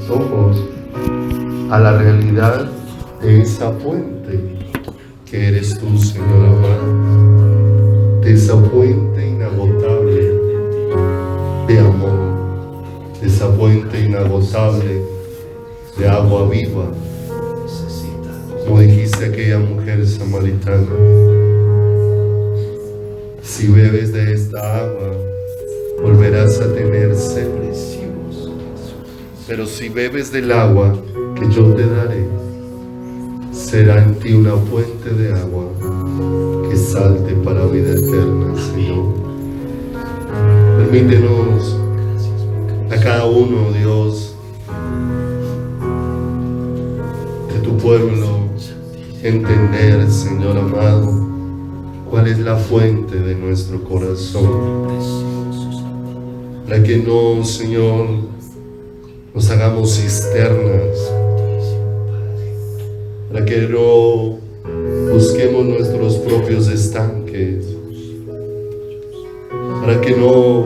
ojos a la realidad de esa fuente que eres tú, Señor amado, de esa fuente inagotable de amor, de esa fuente inagotable de agua viva, como dijiste a aquella mujer samaritana: si bebes de esta agua, volverás a tener sed. Pero si bebes del agua que yo te daré, será en ti una fuente de agua que salte para vida eterna, Señor. Permítenos a cada uno, Dios, de tu pueblo, entender, Señor amado, cuál es la fuente de nuestro corazón, para que no, Señor, nos hagamos cisternas, para que no busquemos nuestros propios estanques, para que no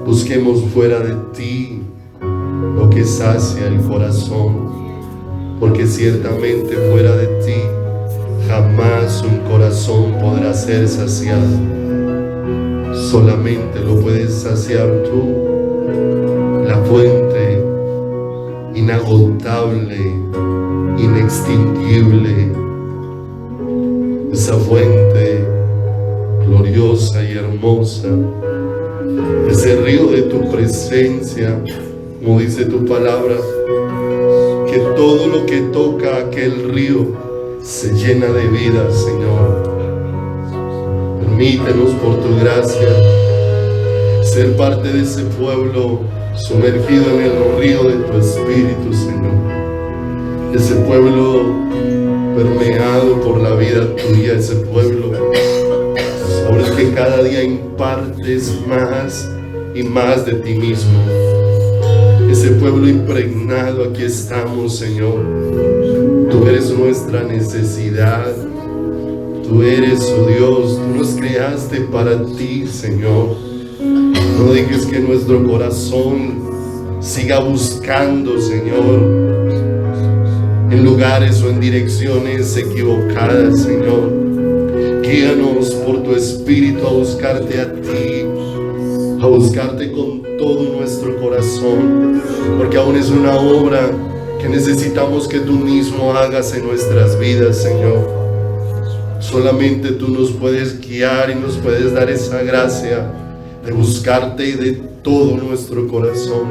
busquemos fuera de ti lo que sacia el corazón, porque ciertamente fuera de ti jamás un corazón podrá ser saciado. Solamente lo puedes saciar tú, la fuente inagotable, inextinguible, esa fuente gloriosa y hermosa, ese río de tu presencia, como dice tu palabra, que todo lo que toca aquel río se llena de vida, Señor. Permítenos por tu gracia ser parte de ese pueblo sumergido en el río de tu Espíritu, Señor. Ese pueblo permeado por la vida tuya, ese pueblo sobre el que cada día impartes más y más de ti mismo. Ese pueblo impregnado, aquí estamos, Señor. Tú eres nuestra necesidad. Tú eres, oh Dios, tú nos creaste para ti, Señor. No dejes que nuestro corazón siga buscando, Señor, en lugares o en direcciones equivocadas, Señor. Guíanos por tu Espíritu a buscarte a ti, a buscarte con todo nuestro corazón, porque aún es una obra que necesitamos que tú mismo hagas en nuestras vidas, Señor. Solamente tú nos puedes guiar y nos puedes dar esa gracia de buscarte y de todo nuestro corazón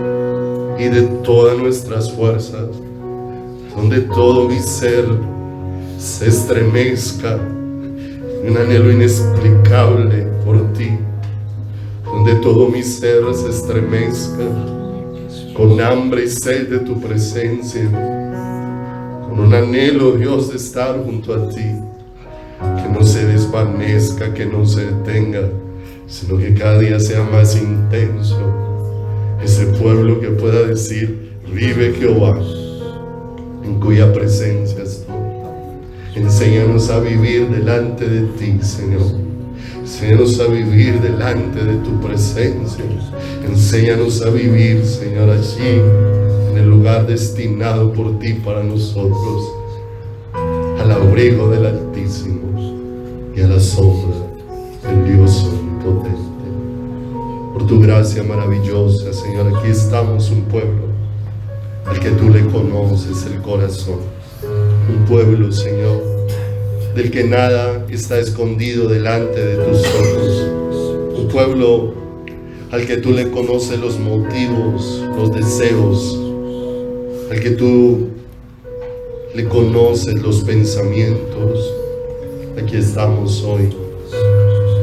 y de todas nuestras fuerzas, donde todo mi ser se estremezca en un anhelo inexplicable por ti, donde todo mi ser se estremezca con hambre y sed de tu presencia, con un anhelo, Dios, de estar junto a ti, que no se desvanezca, que no se detenga, sino que cada día sea más intenso. Ese pueblo que pueda decir: vive Jehová, en cuya presencia estoy. Enséñanos a vivir delante de ti, Señor. Enséñanos a vivir delante de tu presencia. Enséñanos a vivir, Señor, allí, en el lugar destinado por ti para nosotros, al abrigo del Altísimo y a la sombra del Dios omnipotente. Por tu gracia maravillosa, Señor, aquí estamos, un pueblo al que tú le conoces el corazón. Un pueblo, Señor, del que nada está escondido delante de tus ojos. Un pueblo al que tú le conoces los motivos, los deseos, al que tú le conoces los pensamientos. Aquí estamos hoy,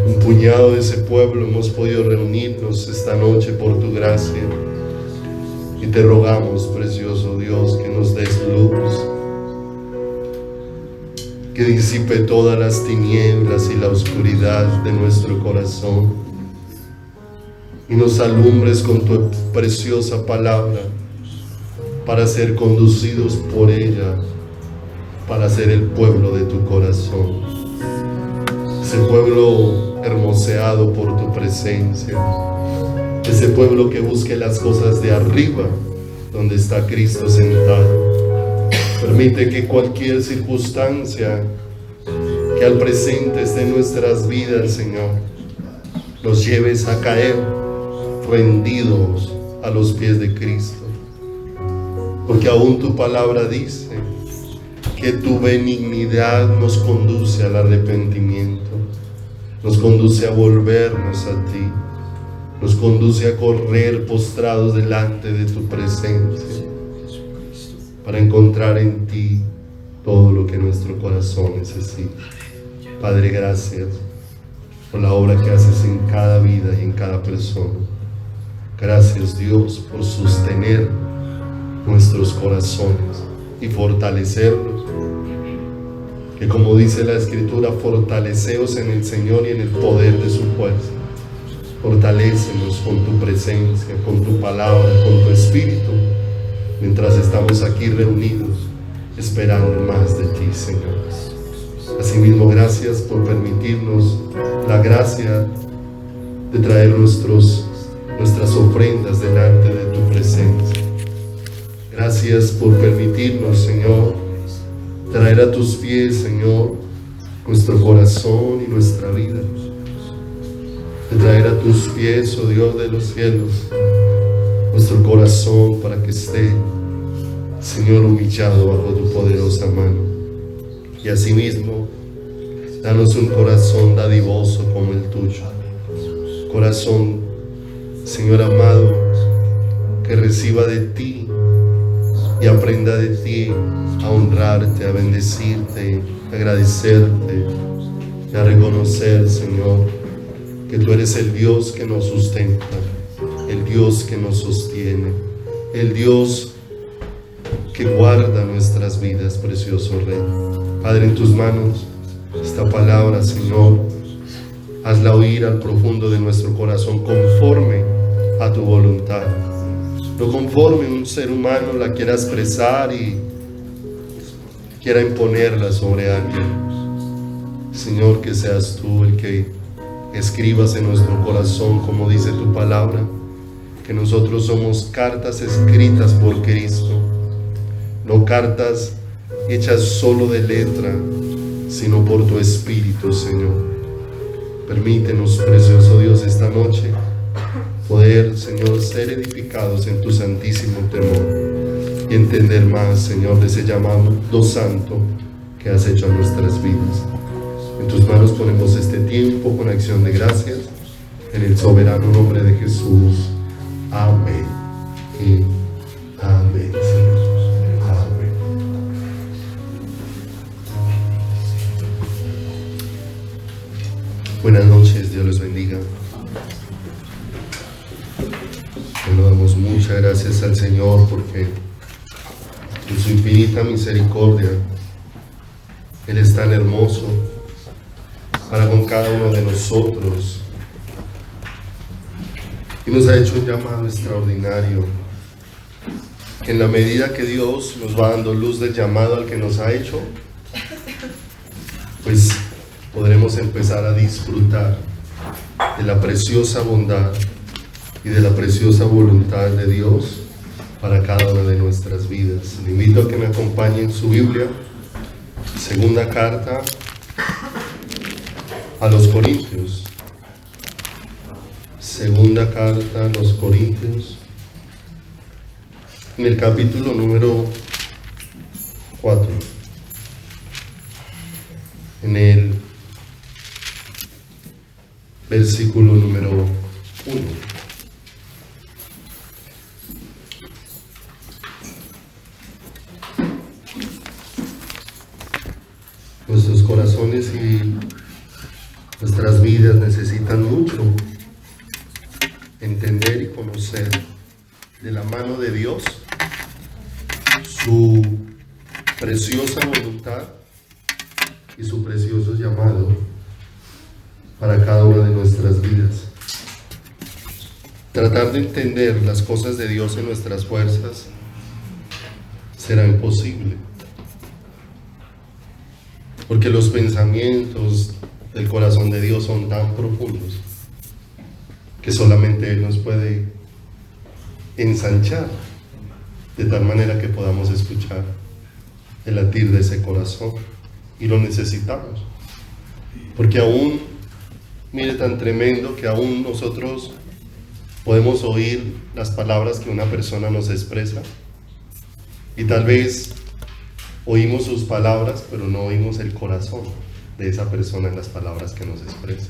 un puñado de ese pueblo. Hemos podido reunirnos esta noche por tu gracia y te rogamos, precioso Dios, que nos des luz, que disipe todas las tinieblas y la oscuridad de nuestro corazón y nos alumbres con tu preciosa palabra para ser conducidos por ella, para ser el pueblo de tu corazón, ese pueblo hermoseado por tu presencia, ese pueblo que busque las cosas de arriba donde está Cristo sentado. Permite que cualquier circunstancia que al presente esté en nuestras vidas, Señor, nos lleves a caer rendidos a los pies de Cristo. Porque aún tu palabra dice que tu benignidad nos conduce al arrepentimiento, nos conduce a volvernos a ti, nos conduce a correr postrados delante de tu presencia para encontrar en ti todo lo que nuestro corazón necesita. Padre, gracias por la obra que haces en cada vida y en cada persona. Gracias, Dios, por sostener nuestros corazones y fortalecerlos. Que, como dice la Escritura, fortaleceos en el Señor y en el poder de su fuerza. Fortalécenos con tu presencia, con tu palabra, con tu Espíritu, mientras estamos aquí reunidos, esperando más de ti, Señor. Asimismo, gracias por permitirnos la gracia de traer nuestras ofrendas delante de tu presencia. Gracias por permitirnos, Señor, traer a tus pies, Señor, nuestro corazón y nuestra vida. De traer a tus pies, oh Dios de los cielos, nuestro corazón para que esté, Señor, humillado bajo tu poderosa mano. Y asimismo, danos un corazón dadivoso como el tuyo. Corazón, Señor amado, que reciba de ti y aprenda de ti a honrarte, a bendecirte, a agradecerte y a reconocer, Señor, que tú eres el Dios que nos sustenta, el Dios que nos sostiene, el Dios que guarda nuestras vidas, precioso Rey. Padre, en tus manos esta palabra, Señor, hazla oír al profundo de nuestro corazón conforme a tu voluntad, no conforme un ser humano la quiera expresar y quiera imponerla sobre alguien. Señor, que seas tú el que escribas en nuestro corazón, como dice tu palabra, que nosotros somos cartas escritas por Cristo, no cartas hechas solo de letra, sino por tu Espíritu, Señor. Permítenos, precioso Dios, esta noche poder, Señor, ser edificados en tu santísimo temor y entender más, Señor, de ese llamado santo que has hecho a nuestras vidas. En tus manos ponemos este tiempo con acción de gracias, en el soberano nombre de Jesús. Amén y amén, Señor. Amén. Buenas noches, Dios les bendiga. Le damos muchas gracias al Señor porque en su infinita misericordia Él es tan hermoso para con cada uno de nosotros y nos ha hecho un llamado extraordinario, que en la medida que Dios nos va dando luz del llamado al que nos ha hecho, pues podremos empezar a disfrutar de la preciosa bondad y de la preciosa voluntad de Dios para cada una de nuestras vidas. Le invito a que me acompañe en su Biblia, segunda carta a los Corintios. Segunda carta a los Corintios, en el capítulo número 4, en el versículo número 1. Nuestros corazones y nuestras vidas necesitan mucho entender y conocer de la mano de Dios su preciosa voluntad y su precioso llamado para cada una de nuestras vidas. Tratar de entender las cosas de Dios en nuestras fuerzas será imposible, porque los pensamientos del corazón de Dios son tan profundos que solamente Él nos puede ensanchar de tal manera que podamos escuchar el latir de ese corazón, y lo necesitamos, porque aún, mire, tan tremendo que aún nosotros podemos oír las palabras que una persona nos expresa, y tal vez oímos sus palabras, pero no oímos el corazón de esa persona en las palabras que nos expresa.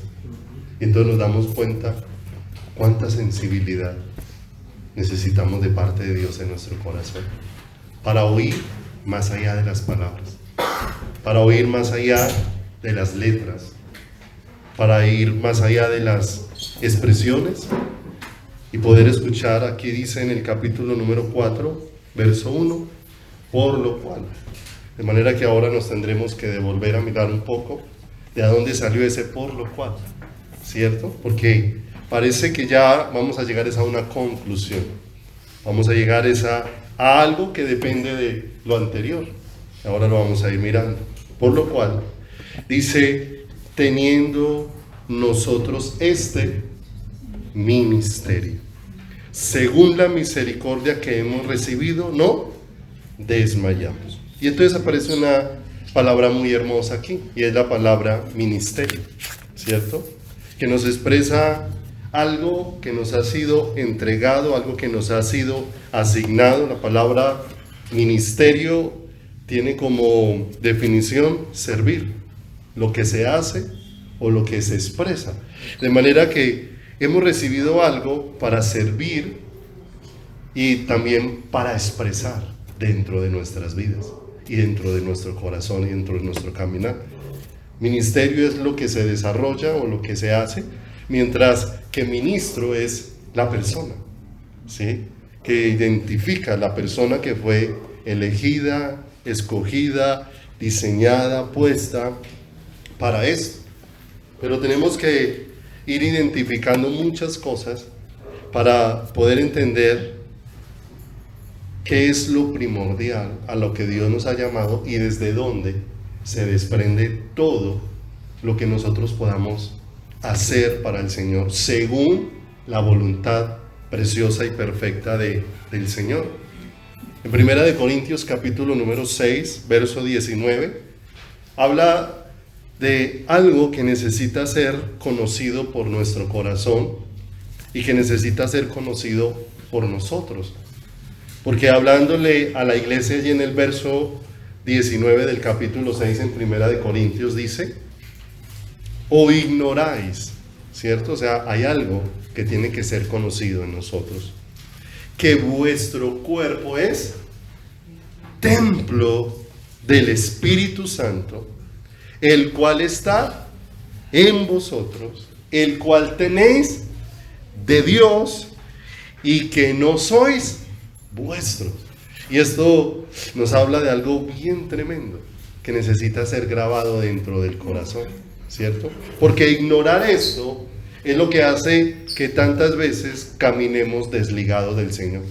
Y entonces nos damos cuenta cuánta sensibilidad necesitamos de parte de Dios en nuestro corazón, para oír más allá de las palabras, para oír más allá de las letras, para ir más allá de las expresiones y poder escuchar. Aquí dice en el capítulo número 4, verso 1, por lo cual. De manera que ahora nos tendremos que devolver a mirar un poco de a dónde salió ese por lo cual, ¿cierto? Porque parece que ya vamos a llegar a una conclusión, vamos a llegar a algo que depende de lo anterior. Ahora lo vamos a ir mirando. Por lo cual, dice, teniendo nosotros este ministerio, según la misericordia que hemos recibido, no desmayamos. Y entonces aparece una palabra muy hermosa aquí, y es la palabra ministerio, ¿cierto? Que nos expresa algo que nos ha sido entregado, algo que nos ha sido asignado. La palabra ministerio tiene como definición servir, lo que se hace o lo que se expresa. De manera que hemos recibido algo para servir y también para expresar dentro de nuestras vidas y dentro de nuestro corazón y dentro de nuestro caminar. Ministerio es lo que se desarrolla o lo que se hace, mientras que ministro es la persona, ¿sí? Que identifica la persona que fue elegida, escogida, diseñada, puesta para esto. Pero tenemos que ir identificando muchas cosas para poder entender qué es lo primordial a lo que Dios nos ha llamado y desde dónde se desprende todo lo que nosotros podamos hacer para el Señor según la voluntad preciosa y perfecta del Señor. En 1 Corintios capítulo número 6, verso 19, habla de algo que necesita ser conocido por nuestro corazón y que necesita ser conocido por nosotros. Porque hablándole a la iglesia allí en el verso 19 del capítulo 6 en 1 Corintios dice, o ignoráis, ¿cierto? O sea, hay algo que tiene que ser conocido en nosotros, que vuestro cuerpo es templo del Espíritu Santo, el cual está en vosotros, el cual tenéis de Dios y que no sois vuestros. Y esto nos habla de algo bien tremendo que necesita ser grabado dentro del corazón, ¿cierto? Porque ignorar esto es lo que hace que tantas veces caminemos desligados del Señor,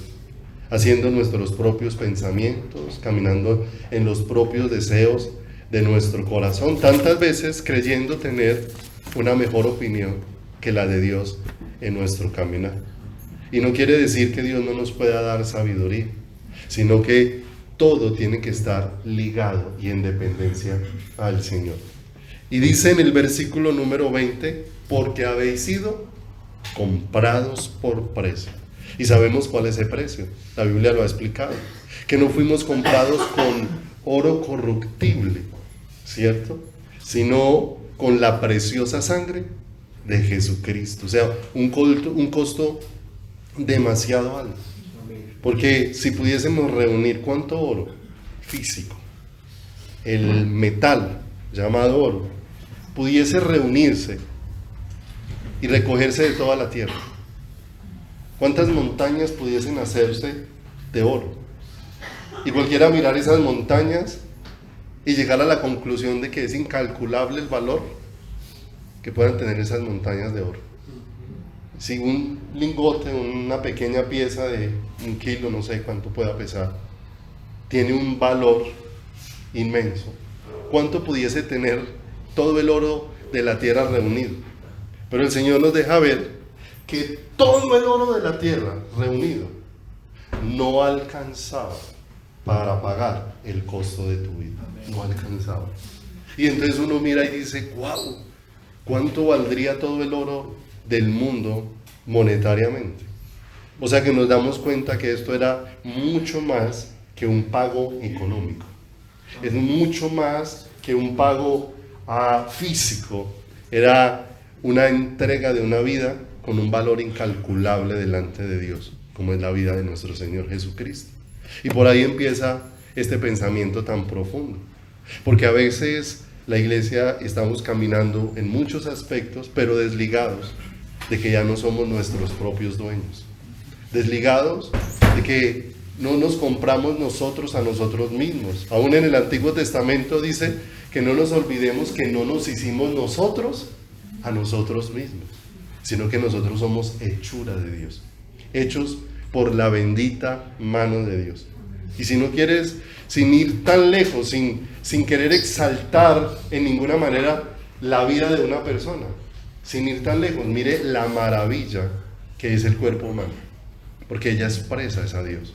haciendo nuestros propios pensamientos, caminando en los propios deseos de nuestro corazón, tantas veces creyendo tener una mejor opinión que la de Dios en nuestro caminar. Y no quiere decir que Dios no nos pueda dar sabiduría, sino que todo tiene que estar ligado y en dependencia al Señor. Y dice en el versículo número 20, porque habéis sido comprados por precio. Y sabemos cuál es el precio, la Biblia lo ha explicado, que no fuimos comprados con oro corruptible, ¿cierto? Sino con la preciosa sangre de Jesucristo. O sea, un costo demasiado alto. Porque si pudiésemos reunir cuánto oro físico, el metal llamado oro, pudiese reunirse y recogerse de toda la tierra, ¿cuántas montañas pudiesen hacerse de oro? Y cualquiera mirar esas montañas y llegar a la conclusión de que es incalculable el valor que puedan tener esas montañas de oro. Si un lingote, una pequeña pieza de 1 kilo, no sé cuánto pueda pesar, tiene un valor inmenso, ¿cuánto pudiese tener todo el oro de la tierra reunido? Pero el Señor nos deja ver que todo el oro de la tierra reunido no alcanzaba para pagar el costo de tu vida. No alcanzaba. Y entonces uno mira y dice, wow, ¿cuánto valdría todo el oro del mundo monetariamente? O sea que nos damos cuenta que esto era mucho más que un pago económico. Es mucho más que un pago físico. Era una entrega de una vida con un valor incalculable delante de Dios, como es la vida de nuestro Señor Jesucristo. Y por ahí empieza este pensamiento tan profundo. Porque a veces la iglesia estamos caminando en muchos aspectos, pero desligados de que ya no somos nuestros propios dueños. Desligados de que no nos compramos nosotros a nosotros mismos. Aún en el Antiguo Testamento dice que no nos olvidemos que no nos hicimos nosotros a nosotros mismos, sino que nosotros somos hechura de Dios, hechos por la bendita mano de Dios. Y si no quieres, sin ir tan lejos, sin querer exaltar en ninguna manera la vida de una persona, sin ir tan lejos, mire la maravilla que es el cuerpo humano, porque ella expresa a Dios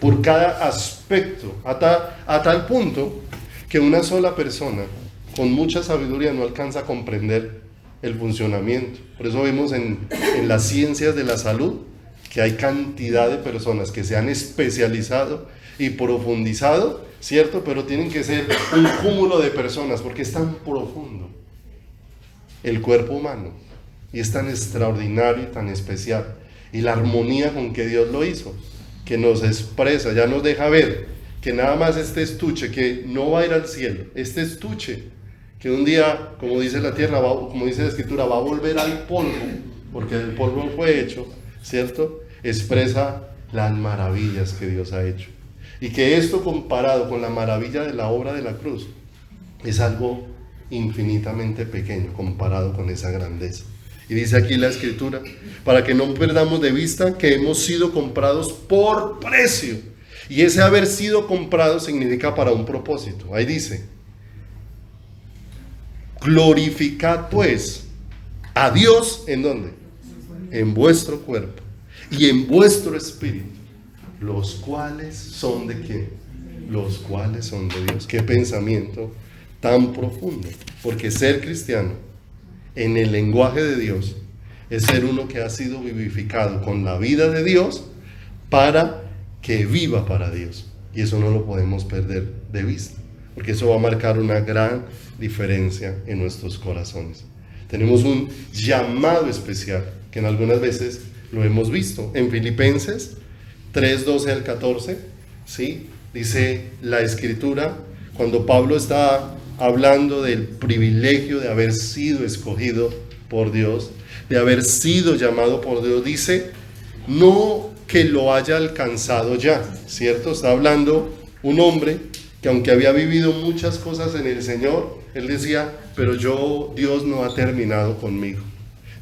por cada aspecto, a tal punto que una sola persona con mucha sabiduría no alcanza a comprender el funcionamiento. Por eso vemos en las ciencias de la salud que hay cantidad de personas que se han especializado y profundizado, ¿cierto? Pero tienen que ser un cúmulo de personas porque es tan profundo el cuerpo humano y es tan extraordinario y tan especial, y la armonía con que Dios lo hizo, que nos expresa, ya nos deja ver que nada más este estuche que no va a ir al cielo, este estuche que un día, como dice la tierra, como dice la escritura, va a volver al polvo, porque el polvo fue hecho, ¿cierto? Expresa las maravillas que Dios ha hecho. Y que esto, comparado con la maravilla de la obra de la cruz, es algo infinitamente pequeño comparado con esa grandeza. Y dice aquí la escritura, para que no perdamos de vista que hemos sido comprados por precio. Y ese haber sido comprado significa para un propósito. Ahí dice, glorificad pues a Dios, ¿en dónde? En vuestro cuerpo y en vuestro espíritu, los cuales son de ¿quién? Los cuales son de Dios. Qué pensamiento tan profundo, porque ser cristiano en el lenguaje de Dios es ser uno que ha sido vivificado con la vida de Dios para que viva para Dios, y eso no lo podemos perder de vista, porque eso va a marcar una gran diferencia en nuestros corazones. Tenemos un llamado especial que en algunas veces lo hemos visto en Filipenses 3:12 al 14, ¿sí? Dice la escritura, cuando Pablo está hablando del privilegio de haber sido escogido por Dios, de haber sido llamado por Dios, dice, no que lo haya alcanzado ya, ¿cierto? Está hablando un hombre que aunque había vivido muchas cosas en el Señor, él decía, pero Dios no ha terminado conmigo,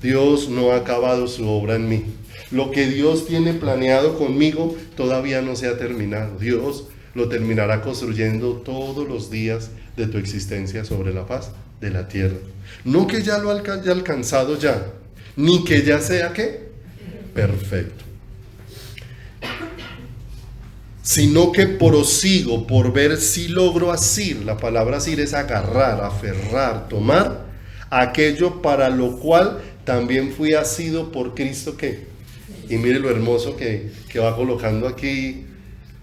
Dios no ha acabado su obra en mí, lo que Dios tiene planeado conmigo todavía no se ha terminado, Dios lo terminará construyendo todos los días de tu existencia sobre la faz de la tierra. No que ya lo haya alcanzado ya, ni que ya sea ¿qué? Perfecto, sino que prosigo por ver si logro asir. La palabra asir es agarrar, aferrar, tomar aquello para lo cual también fui asido por Cristo. ¿Qué? Y mire lo hermoso que va colocando aquí,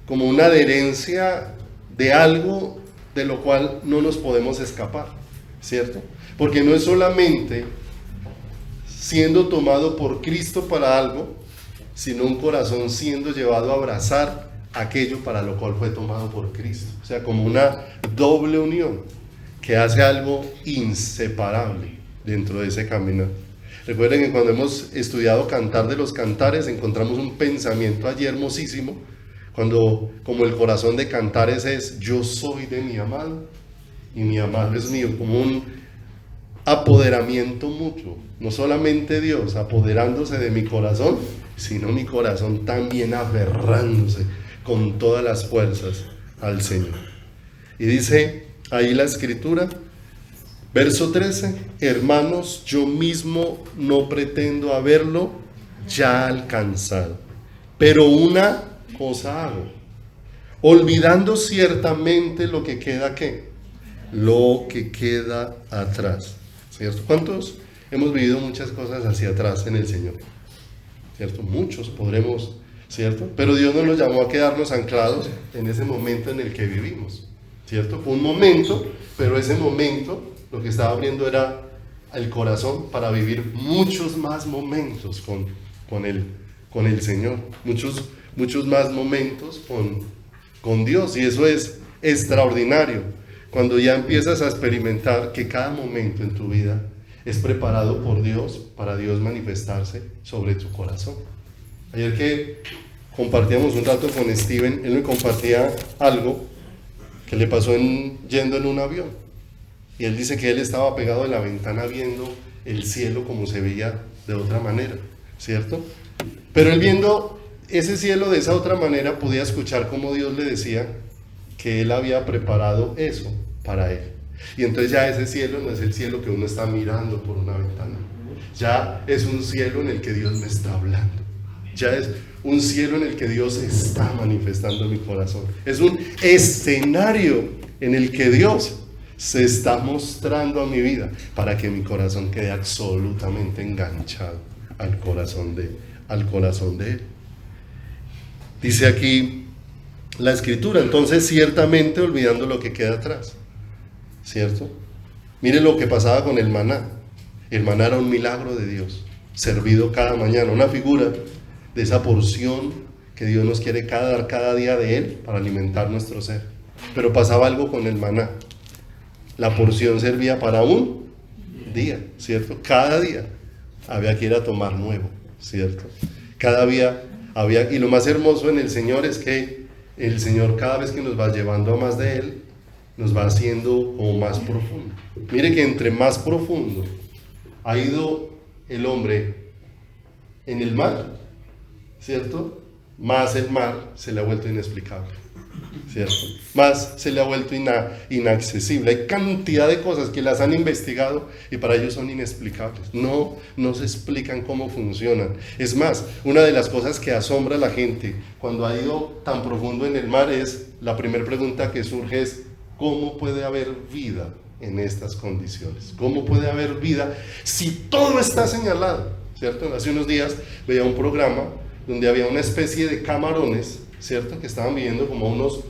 como una adherencia de algo de lo cual no nos podemos escapar, ¿cierto? Porque no es solamente siendo tomado por Cristo para algo, sino un corazón siendo llevado a abrazar aquello para lo cual fue tomado por Cristo. O sea, como una doble unión que hace algo inseparable dentro de ese camino. Recuerden que cuando hemos estudiado Cantar de los Cantares, encontramos un pensamiento allí hermosísimo, cuando como el corazón de Cantares es, yo soy de mi amado y mi amado es mío, como un apoderamiento mutuo, no solamente Dios apoderándose de mi corazón, sino mi corazón también aferrándose con todas las fuerzas al Señor. Y dice ahí la escritura, verso 13, hermanos, yo mismo no pretendo haberlo ya alcanzado, Pero una cosa hago, olvidando ciertamente lo que queda, ¿qué? Lo que queda atrás, ¿cierto? ¿Cuántos hemos vivido muchas cosas hacia atrás en el Señor? ¿Cierto? Muchos podremos, ¿cierto? Pero Dios no nos llamó a quedarnos anclados en ese momento en el que vivimos, ¿cierto? Fue un momento, pero ese momento lo que estaba abriendo era el corazón para vivir muchos más momentos con el Señor, muchos más momentos con Dios, y eso es extraordinario, cuando ya empiezas a experimentar que cada momento en tu vida es preparado por Dios para Dios manifestarse sobre tu corazón. Ayer que compartíamos un rato con Steven, él me compartía algo que le pasó yendo en un avión, y él dice que él estaba pegado de la ventana viendo el cielo como se veía de otra manera, ¿cierto? Pero él viendo ese cielo de esa otra manera podía escuchar cómo Dios le decía que él había preparado eso para él. Y entonces ya ese cielo no es el cielo que uno está mirando por una ventana, ya es un cielo en el que Dios me está hablando, ya es un cielo en el que Dios está manifestando en mi corazón, es un escenario en el que Dios se está mostrando a mi vida para que mi corazón quede absolutamente enganchado al corazón de Él. Dice aquí la Escritura, entonces ciertamente olvidando lo que queda atrás, ¿cierto? Mire lo que pasaba con el maná. El maná era un milagro de Dios, servido cada mañana, una figura de esa porción que Dios nos quiere dar cada día de Él para alimentar nuestro ser. Pero pasaba algo con el maná. La porción servía para un día, ¿cierto? Cada día había que ir a tomar nuevo, ¿cierto? Cada día había, y lo más hermoso en el Señor es que el Señor cada vez que nos va llevando a más de Él, nos va haciendo como más profundo. Mire que entre más profundo ha ido el hombre en el mar, ¿cierto? Más el mar se le ha vuelto inexplicable, ¿cierto? Más se le ha vuelto inaccesible. Hay cantidad de cosas que las han investigado y para ellos son inexplicables. No se explican cómo funcionan. Es más, una de las cosas que asombra a la gente cuando ha ido tan profundo en el mar es, la primera pregunta que surge es, ¿cómo puede haber vida en estas condiciones? ¿Cómo puede haber vida si todo está señalado? ¿Cierto? Hace unos días veía un programa donde había una especie de camarones, ¿cierto? Que estaban viviendo como a unos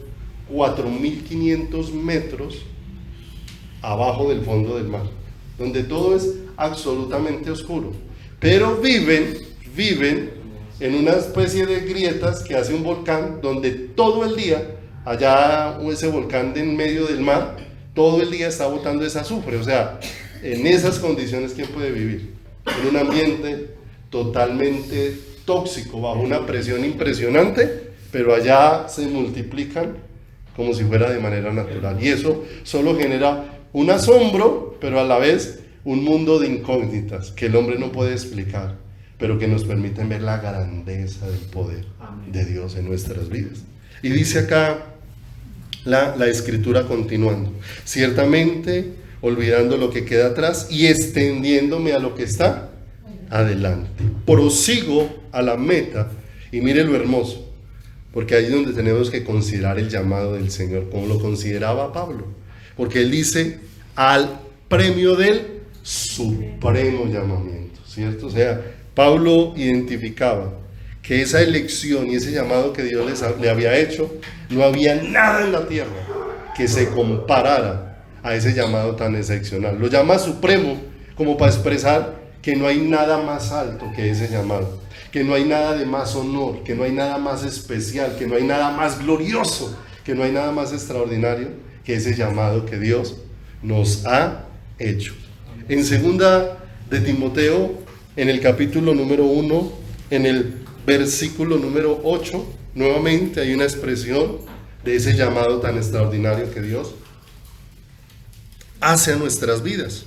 4.500 metros abajo del fondo del mar, donde todo es absolutamente oscuro, pero viven en una especie de grietas que hace un volcán, donde todo el día, allá ese volcán de en medio del mar, todo el día está botando ese azufre. O sea, en esas condiciones, ¿quién puede vivir? En un ambiente totalmente tóxico, bajo una presión impresionante, pero allá se multiplican como si fuera de manera natural. Y eso solo genera un asombro, pero a la vez un mundo de incógnitas que el hombre no puede explicar, pero que nos permiten ver la grandeza del poder de Dios en nuestras vidas. Y dice acá la Escritura continuando, ciertamente olvidando lo que queda atrás y extendiéndome a lo que está adelante, prosigo a la meta. Y mire lo hermoso, porque ahí es donde tenemos que considerar el llamado del Señor, como lo consideraba Pablo, porque él dice al premio del supremo llamamiento, ¿cierto? O sea, Pablo identificaba que esa elección y ese llamado que Dios le había hecho, no había nada en la tierra que se comparara a ese llamado tan excepcional. Lo llama supremo como para expresar que no hay nada más alto que ese llamado, que no hay nada de más honor, que no hay nada más especial, que no hay nada más glorioso, que no hay nada más extraordinario que ese llamado que Dios nos ha hecho. En segunda de Timoteo, en el capítulo número 1, en el versículo número 8, nuevamente hay una expresión de ese llamado tan extraordinario que Dios hace a nuestras vidas.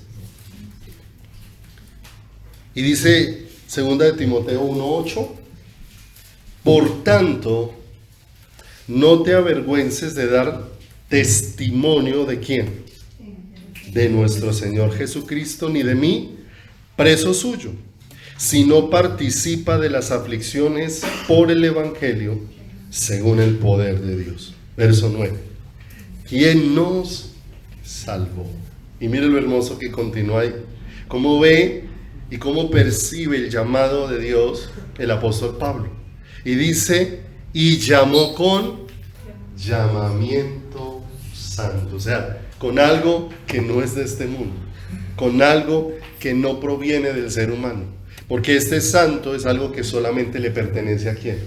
Y dice, segunda de Timoteo 1:8, por tanto, no te avergüences de dar testimonio de ¿quién? De nuestro Señor Jesucristo, ni de mí, preso suyo, si no participa de las aflicciones por el Evangelio según el poder de Dios. Verso 9. ¿Quién nos salvó? Y mire lo hermoso que continúa ahí. Cómo ve y cómo percibe el llamado de Dios el apóstol Pablo. Y dice, y llamó con llamamiento santo. O sea, con algo que no es de este mundo, con algo que no proviene del ser humano. Porque este santo es algo que solamente le pertenece ¿a quién?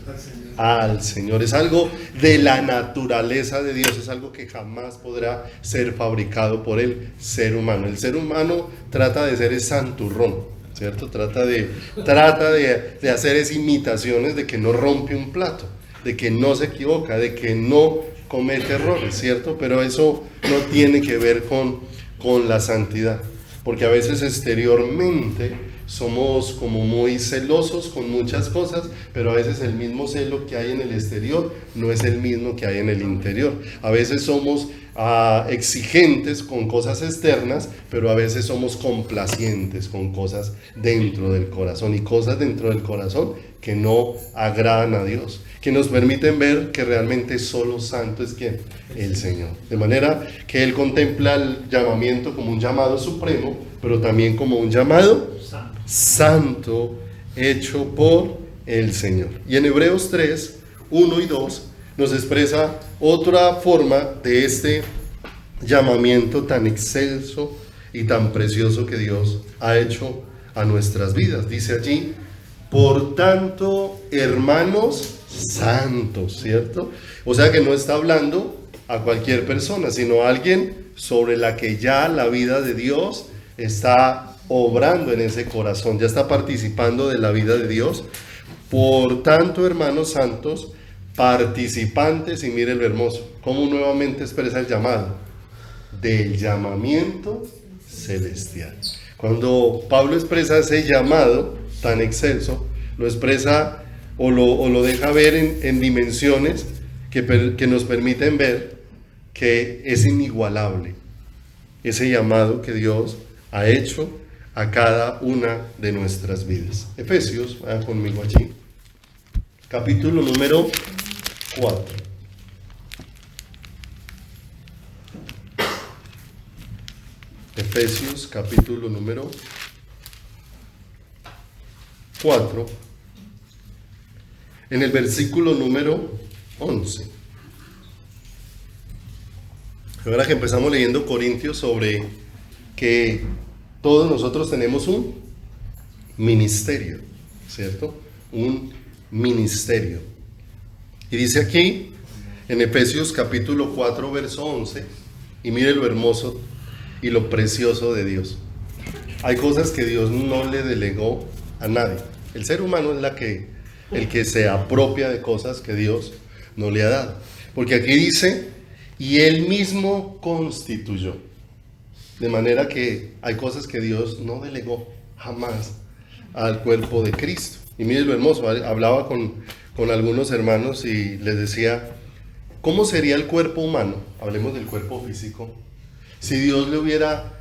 Al Señor. Es algo de la naturaleza de Dios, es algo que jamás podrá ser fabricado por el ser humano. El ser humano trata de ser el santurrón, ¿cierto? Trata de hacer esas imitaciones de que no rompe un plato, de que no se equivoca, de que no comete errores, ¿cierto? Pero eso no tiene que ver con la santidad, porque a veces exteriormente somos como muy celosos con muchas cosas, pero a veces el mismo celo que hay en el exterior no es el mismo que hay en el interior. A veces somos exigentes con cosas externas, pero a veces somos complacientes con cosas dentro del corazón, y cosas dentro del corazón que no agradan a Dios, que nos permiten ver que realmente solo santo es ¿quién? El Señor. De manera que Él contempla el llamamiento como un llamado supremo, pero también como un llamado santo hecho por el Señor. Y en Hebreos 3, 1 y 2 nos expresa otra forma de este llamamiento tan excelso y tan precioso que Dios ha hecho a nuestras vidas. Dice allí, por tanto, hermanos santos, ¿cierto? O sea que no está hablando a cualquier persona, sino a alguien sobre la que ya la vida de Dios está obrando en ese corazón, ya está participando de la vida de Dios. Por tanto, hermanos santos, participantes, y mire lo hermoso, cómo nuevamente expresa el llamado, del llamamiento celestial. Cuando Pablo expresa ese llamado tan excelso, lo expresa o lo deja ver en dimensiones que nos permiten ver que es inigualable ese llamado que Dios ha hecho a cada una de nuestras vidas. Efesios, vayan conmigo allí, capítulo número 4. Efesios, capítulo número 4, en el versículo número 11. Ahora que empezamos leyendo Corintios sobre que todos nosotros tenemos un ministerio, ¿cierto? Un ministerio. Y dice aquí, en Efesios capítulo 4, verso 11, y mire lo hermoso y lo precioso de Dios. Hay cosas que Dios no le delegó a nadie. El ser humano es el que se apropia de cosas que Dios no le ha dado. Porque aquí dice, y Él mismo constituyó. De manera que hay cosas que Dios no delegó jamás al cuerpo de Cristo. Y mire lo hermoso, hablaba con algunos hermanos y les decía, ¿cómo sería el cuerpo humano? Hablemos del cuerpo físico. Si Dios le hubiera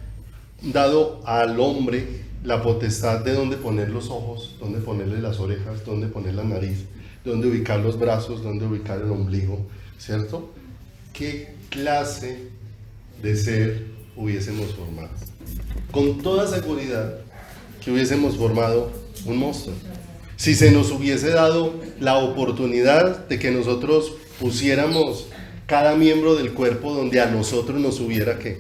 dado al hombre la potestad de dónde poner los ojos, dónde ponerle las orejas, dónde poner la nariz, dónde ubicar los brazos, dónde ubicar el ombligo, ¿cierto? ¿Qué clase de ser hubiésemos formado? Con toda seguridad que hubiésemos formado un monstruo. Si se nos hubiese dado la oportunidad de que nosotros pusiéramos cada miembro del cuerpo donde a nosotros nos hubiese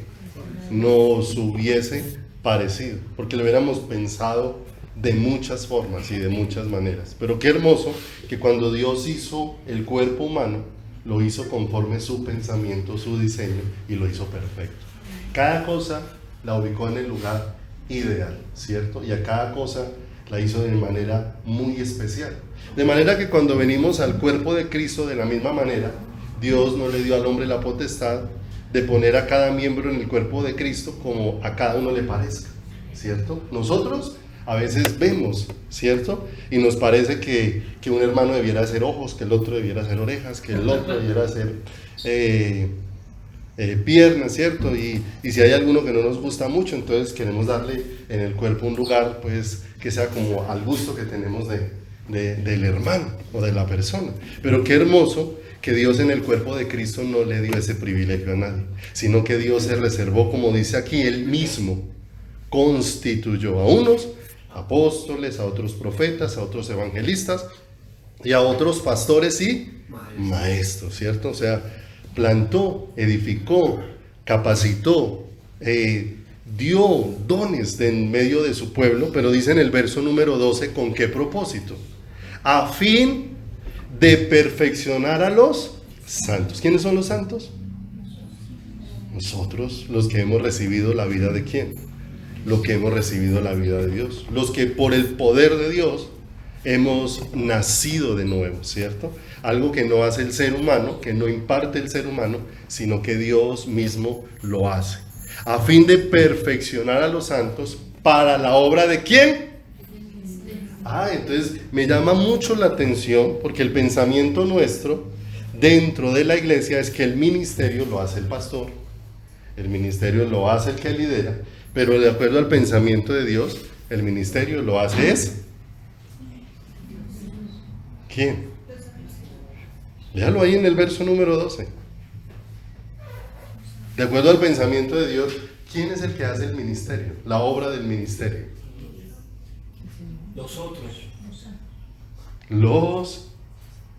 parecido, porque lo hubiéramos pensado de muchas formas y de muchas maneras. Pero qué hermoso que cuando Dios hizo el cuerpo humano, lo hizo conforme su pensamiento, su diseño, y lo hizo perfecto. Cada cosa la ubicó en el lugar ideal, ¿cierto? Y a cada cosa la hizo de manera muy especial. De manera que cuando venimos al cuerpo de Cristo, de la misma manera, Dios no le dio al hombre la potestad de poner a cada miembro en el cuerpo de Cristo como a cada uno le parezca, ¿cierto? Nosotros a veces vemos, ¿cierto? Y nos parece que un hermano debiera hacer ojos, que el otro debiera hacer orejas, que el otro debiera hacer piernas, ¿cierto? Y si hay alguno que no nos gusta mucho, entonces queremos darle en el cuerpo un lugar, pues, que sea como al gusto que tenemos del hermano o de la persona. Pero qué hermoso que Dios en el cuerpo de Cristo no le dio ese privilegio a nadie, sino que Dios se reservó, como dice aquí, Él mismo constituyó a unos apóstoles, a otros profetas, a otros evangelistas y a otros pastores y maestros, ¿cierto? O sea, plantó, edificó, capacitó, dio dones en medio de su pueblo, pero dice en el verso número 12, ¿con qué propósito? A fin de perfeccionar a los santos. ¿Quiénes son los santos? Nosotros, los que hemos recibido la vida de ¿quién? Los que hemos recibido la vida de Dios, los que por el poder de Dios hemos nacido de nuevo, ¿cierto? Algo que no hace el ser humano, que no imparte el ser humano, sino que Dios mismo lo hace. A fin de perfeccionar a los santos para la obra de ¿quién? Entonces me llama mucho la atención porque el pensamiento nuestro dentro de la iglesia es que el ministerio lo hace el pastor, el ministerio lo hace el que lidera, pero de acuerdo al pensamiento de Dios, el ministerio lo hace es ¿quién? Déjalo ahí en el verso número 12. De acuerdo al pensamiento de Dios, ¿quién es el que hace el ministerio? La obra del ministerio. Los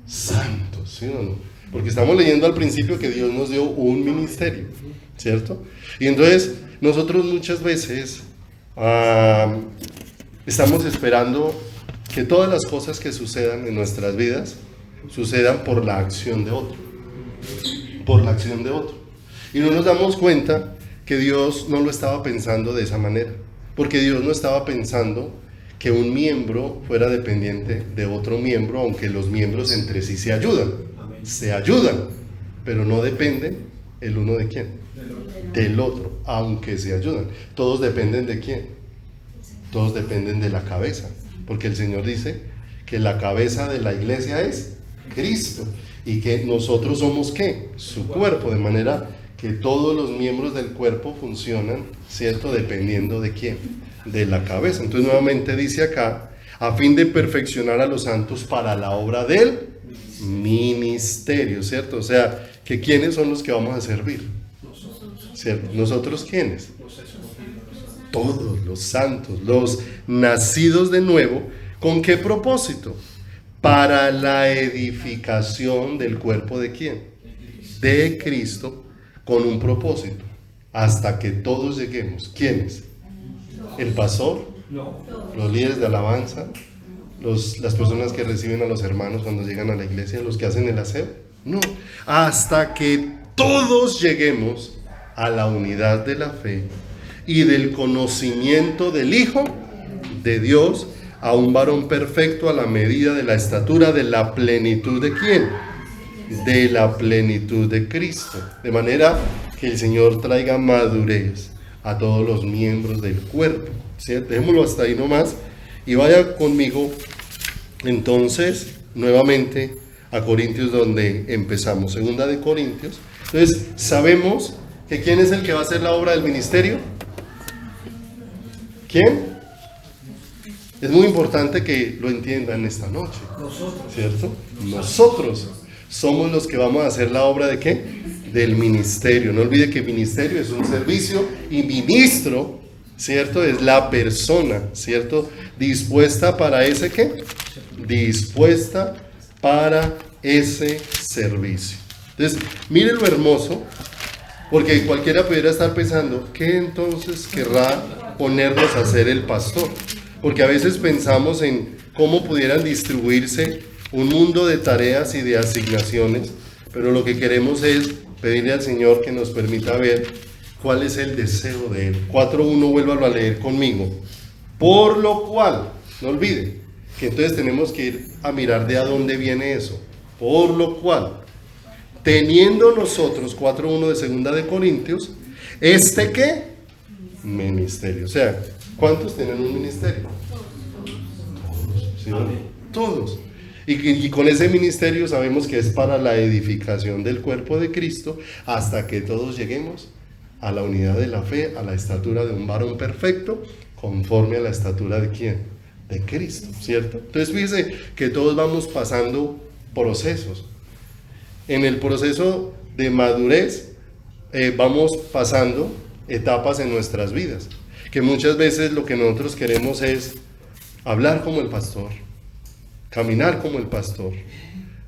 santos, ¿sí o no? Porque estamos leyendo al principio que Dios nos dio un ministerio, ¿cierto? Y entonces nosotros muchas veces estamos esperando que todas las cosas que sucedan en nuestras vidas sucedan por la acción de otro, por la acción de otro. Y no nos damos cuenta que Dios no lo estaba pensando de esa manera, porque Dios no estaba pensando que un miembro fuera dependiente de otro miembro, aunque los miembros entre sí se ayudan. Amén. Se ayudan, pero no dependen el uno de quién, del otro, aunque se ayudan. Todos dependen de quién, todos dependen de la cabeza, porque el Señor dice que la cabeza de la iglesia es Cristo y que nosotros somos ¿qué? Su cuerpo, de manera que todos los miembros del cuerpo funcionan, ¿cierto? Dependiendo de quién, de la cabeza. Entonces nuevamente dice acá, a fin de perfeccionar a los santos para la obra del ministerio, ¿cierto? O sea, que ¿quiénes son los que vamos a servir? ¿Cierto? ¿Nosotros quiénes? Todos los santos, los nacidos de nuevo. ¿Con qué propósito? Para la edificación del cuerpo de ¿quién? De Cristo, con un propósito, hasta que todos lleguemos. ¿Quiénes? ¿El pastor? ¿Los líderes de alabanza? ¿Las personas que reciben a los hermanos cuando llegan a la iglesia? ¿Los que hacen el aseo? No, hasta que todos lleguemos a la unidad de la fe y del conocimiento del Hijo de Dios, a un varón perfecto a la medida de la estatura de la plenitud de ¿quién? De la plenitud de Cristo, de manera que el Señor traiga madurez a todos los miembros del cuerpo, ¿cierto? Dejémoslo hasta ahí nomás y vaya conmigo entonces nuevamente a Corintios, donde empezamos, segunda de Corintios. Entonces sabemos que ¿quién es el que va a hacer la obra del ministerio? ¿Quién? Es muy importante que lo entiendan esta noche, ¿cierto? Nosotros somos los que vamos a hacer la obra de ¿qué? Del ministerio. No olvide que ministerio es un servicio y ministro, ¿cierto? Es la persona, ¿cierto? Dispuesta para ese ¿qué? Dispuesta para ese servicio. Entonces, mire lo hermoso, porque cualquiera pudiera estar pensando, ¿qué entonces querrá ponernos a hacer el pastor? Porque a veces pensamos en cómo pudieran distribuirse un mundo de tareas y de asignaciones, pero lo que queremos es pedirle al Señor que nos permita ver cuál es el deseo de Él. 4.1, vuélvalo a leer conmigo. Por lo cual, no olvide que entonces tenemos que ir a mirar de a dónde viene eso. Por lo cual, teniendo nosotros, 4.1 de segunda de Corintios, ¿qué? Ministerio. O sea, ¿cuántos tienen un ministerio? Todos, ¿sí? Todos. Y con ese ministerio sabemos que es para la edificación del cuerpo de Cristo hasta que todos lleguemos a la unidad de la fe, a la estatura de un varón perfecto, conforme a la estatura de ¿quién? De Cristo, ¿cierto? Entonces fíjese que todos vamos pasando procesos. En el proceso de madurez vamos pasando etapas en nuestras vidas, que muchas veces lo que nosotros queremos es hablar como el pastor, caminar como el pastor,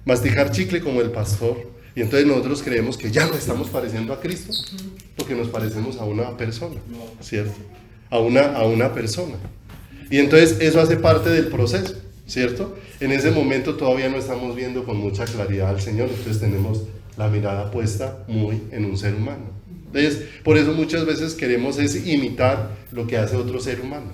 masticar chicle como el pastor, y entonces nosotros creemos que ya no estamos pareciendo a Cristo porque nos parecemos a una persona, ¿cierto? A una persona. Y entonces eso hace parte del proceso, ¿cierto? En ese momento todavía no estamos viendo con mucha claridad al Señor, entonces tenemos la mirada puesta muy en un ser humano. Entonces, por eso muchas veces queremos es imitar lo que hace otro ser humano.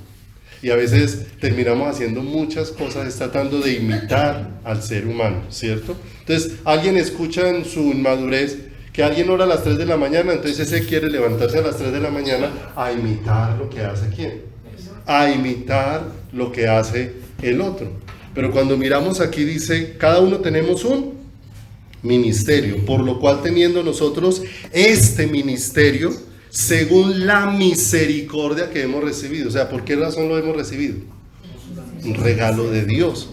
Y a veces terminamos haciendo muchas cosas tratando de imitar al ser humano, ¿cierto? Entonces, alguien escucha en su inmadurez que alguien ora a las 3 de la mañana, entonces ese quiere levantarse a las 3 de la mañana a imitar lo que hace ¿quién? A imitar lo que hace el otro. Pero cuando miramos aquí dice, cada uno tenemos un ministerio, por lo cual teniendo nosotros este ministerio, según la misericordia que hemos recibido. O sea, ¿por qué razón lo hemos recibido? Un regalo de Dios.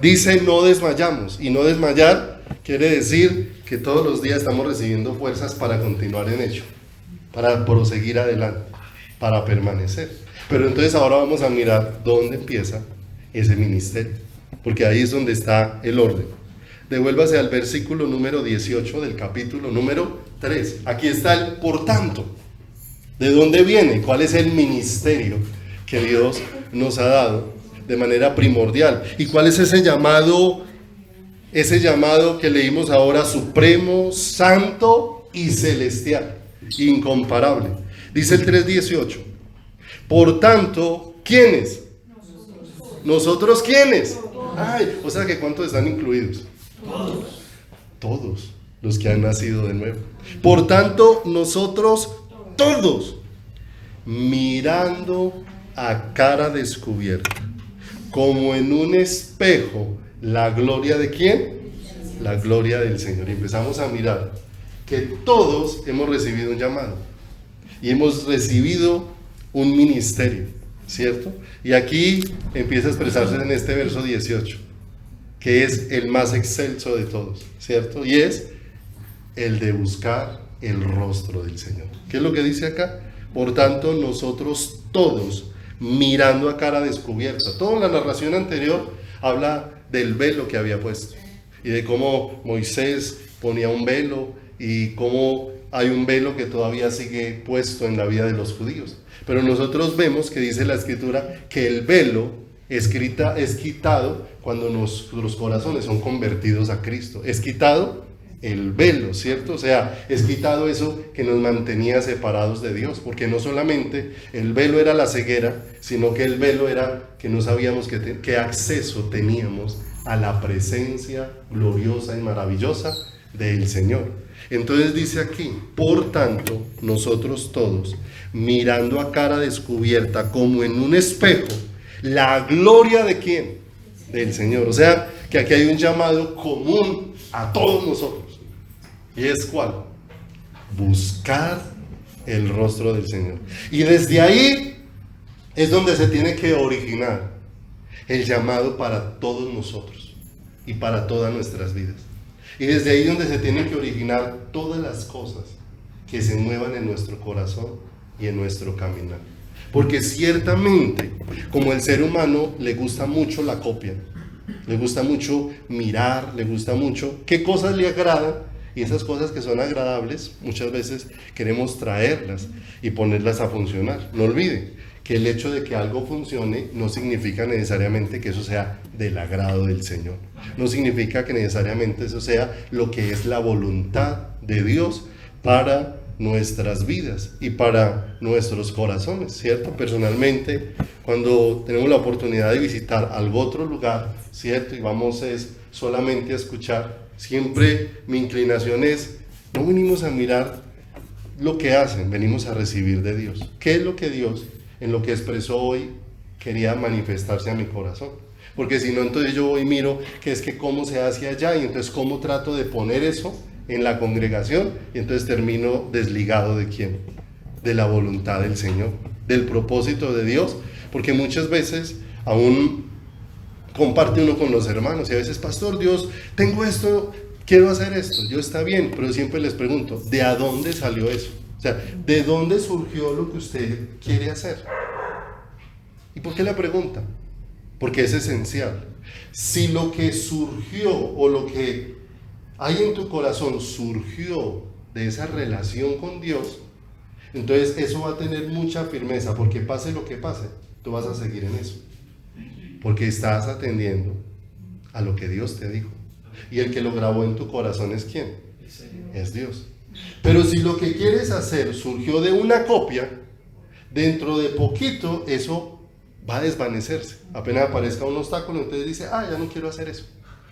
Dice, no desmayamos. Y no desmayar quiere decir que todos los días estamos recibiendo fuerzas para continuar en ello, para proseguir adelante, para permanecer. Pero entonces ahora vamos a mirar dónde empieza ese ministerio, porque ahí es donde está el orden. Devuélvase al versículo número 18 del capítulo número 3. Aquí está el por tanto. ¿De dónde viene? ¿Cuál es el ministerio que Dios nos ha dado de manera primordial? ¿Y cuál es ese llamado que leímos ahora, supremo, santo y celestial, incomparable? Dice el 3:18. Por tanto, ¿quiénes? ¿Nosotros quiénes? Ay, o sea que ¿cuántos están incluidos? Todos los que han nacido de nuevo. Por tanto, nosotros todos, mirando a cara descubierta, como en un espejo, la gloria de ¿quién? La gloria del Señor. Y empezamos a mirar que todos hemos recibido un llamado y hemos recibido un ministerio, ¿cierto? Y aquí empieza a expresarse en este verso 18, que es el más excelso de todos, ¿cierto? Y es el de buscar el rostro del Señor. ¿Qué es lo que dice acá? Por tanto, nosotros todos, mirando a cara descubierta. Toda la narración anterior habla del velo que había puesto y de cómo Moisés ponía un velo y cómo hay un velo que todavía sigue puesto en la vida de los judíos. Pero nosotros vemos que dice la Escritura que el velo es quitado cuando nuestros corazones son convertidos a Cristo. Es quitado el velo, ¿cierto? O sea, es quitado eso que nos mantenía separados de Dios, porque no solamente el velo era la ceguera, sino que el velo era que no sabíamos qué acceso teníamos a la presencia gloriosa y maravillosa del Señor. Entonces dice aquí, por tanto, nosotros todos, mirando a cara descubierta como en un espejo, la gloria de ¿quién? Del Señor. O sea, que aquí hay un llamado común a todos nosotros. ¿Y es cuál? Buscar el rostro del Señor. Y desde ahí es donde se tiene que originar el llamado para todos nosotros y para todas nuestras vidas. Y desde ahí donde se tienen que originar todas las cosas que se muevan en nuestro corazón y en nuestro caminar. Porque ciertamente, como el ser humano le gusta mucho la copia, le gusta mucho mirar, le gusta mucho qué cosas le agradan, y esas cosas que son agradables, muchas veces queremos traerlas y ponerlas a funcionar. No olvide que el hecho de que algo funcione no significa necesariamente que eso sea del agrado del Señor. No significa que necesariamente eso sea lo que es la voluntad de Dios para nuestras vidas y para nuestros corazones, ¿cierto? Personalmente, cuando tenemos la oportunidad de visitar algún otro lugar, ¿cierto? Y vamos solamente a escuchar, siempre mi inclinación es, no venimos a mirar lo que hacen, venimos a recibir de Dios. ¿Qué es lo que Dios, en lo que expresó hoy, quería manifestarse a mi corazón? porque si no, entonces yo voy y miro que es que cómo se hace allá, y entonces cómo trato de poner eso en la congregación, y entonces termino desligado ¿de quién? De la voluntad del Señor, del propósito de Dios, porque muchas veces aún comparte uno con los hermanos, y a veces, pastor, Dios, tengo esto, quiero hacer esto, yo está bien, pero siempre les pregunto, ¿de a dónde salió eso? O sea, ¿de dónde surgió lo que usted quiere hacer? ¿Y por qué la pregunta? Porque es esencial. Si lo que surgió o lo que hay en tu corazón surgió de esa relación con Dios, entonces eso va a tener mucha firmeza, porque pase lo que pase, tú vas a seguir en eso, porque estás atendiendo a lo que Dios te dijo, y el que lo grabó en tu corazón es ¿quién? Es Dios. Pero si lo que quieres hacer surgió de una copia, dentro de poquito eso va a desvanecerse. Apenas aparezca un obstáculo, entonces dice, ya no quiero hacer eso,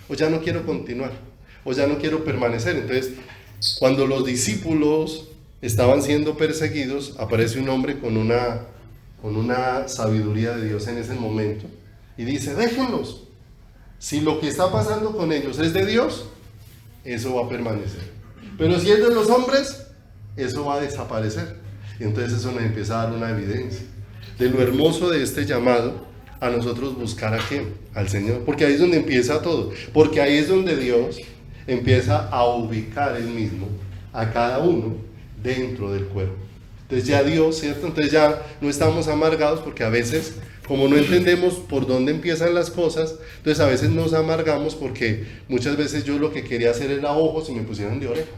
o ya no quiero continuar, o ya no quiero permanecer. Entonces, cuando los discípulos estaban siendo perseguidos, aparece un hombre con una sabiduría de Dios en ese momento, y dice, déjenlos, si lo que está pasando con ellos es de Dios, eso va a permanecer, pero si es de los hombres, eso va a desaparecer. Y entonces eso nos empieza a dar una evidencia de lo hermoso de este llamado a nosotros buscar ¿a quién? Al Señor, porque ahí es donde empieza todo, porque ahí es donde Dios empieza a ubicar Él mismo a cada uno dentro del cuerpo. Entonces ya Dios, ¿cierto? Entonces ya no estamos amargados, porque a veces, como no entendemos por dónde empiezan las cosas, entonces a veces nos amargamos porque muchas veces yo lo que quería hacer era ojos y me pusieron de oreja,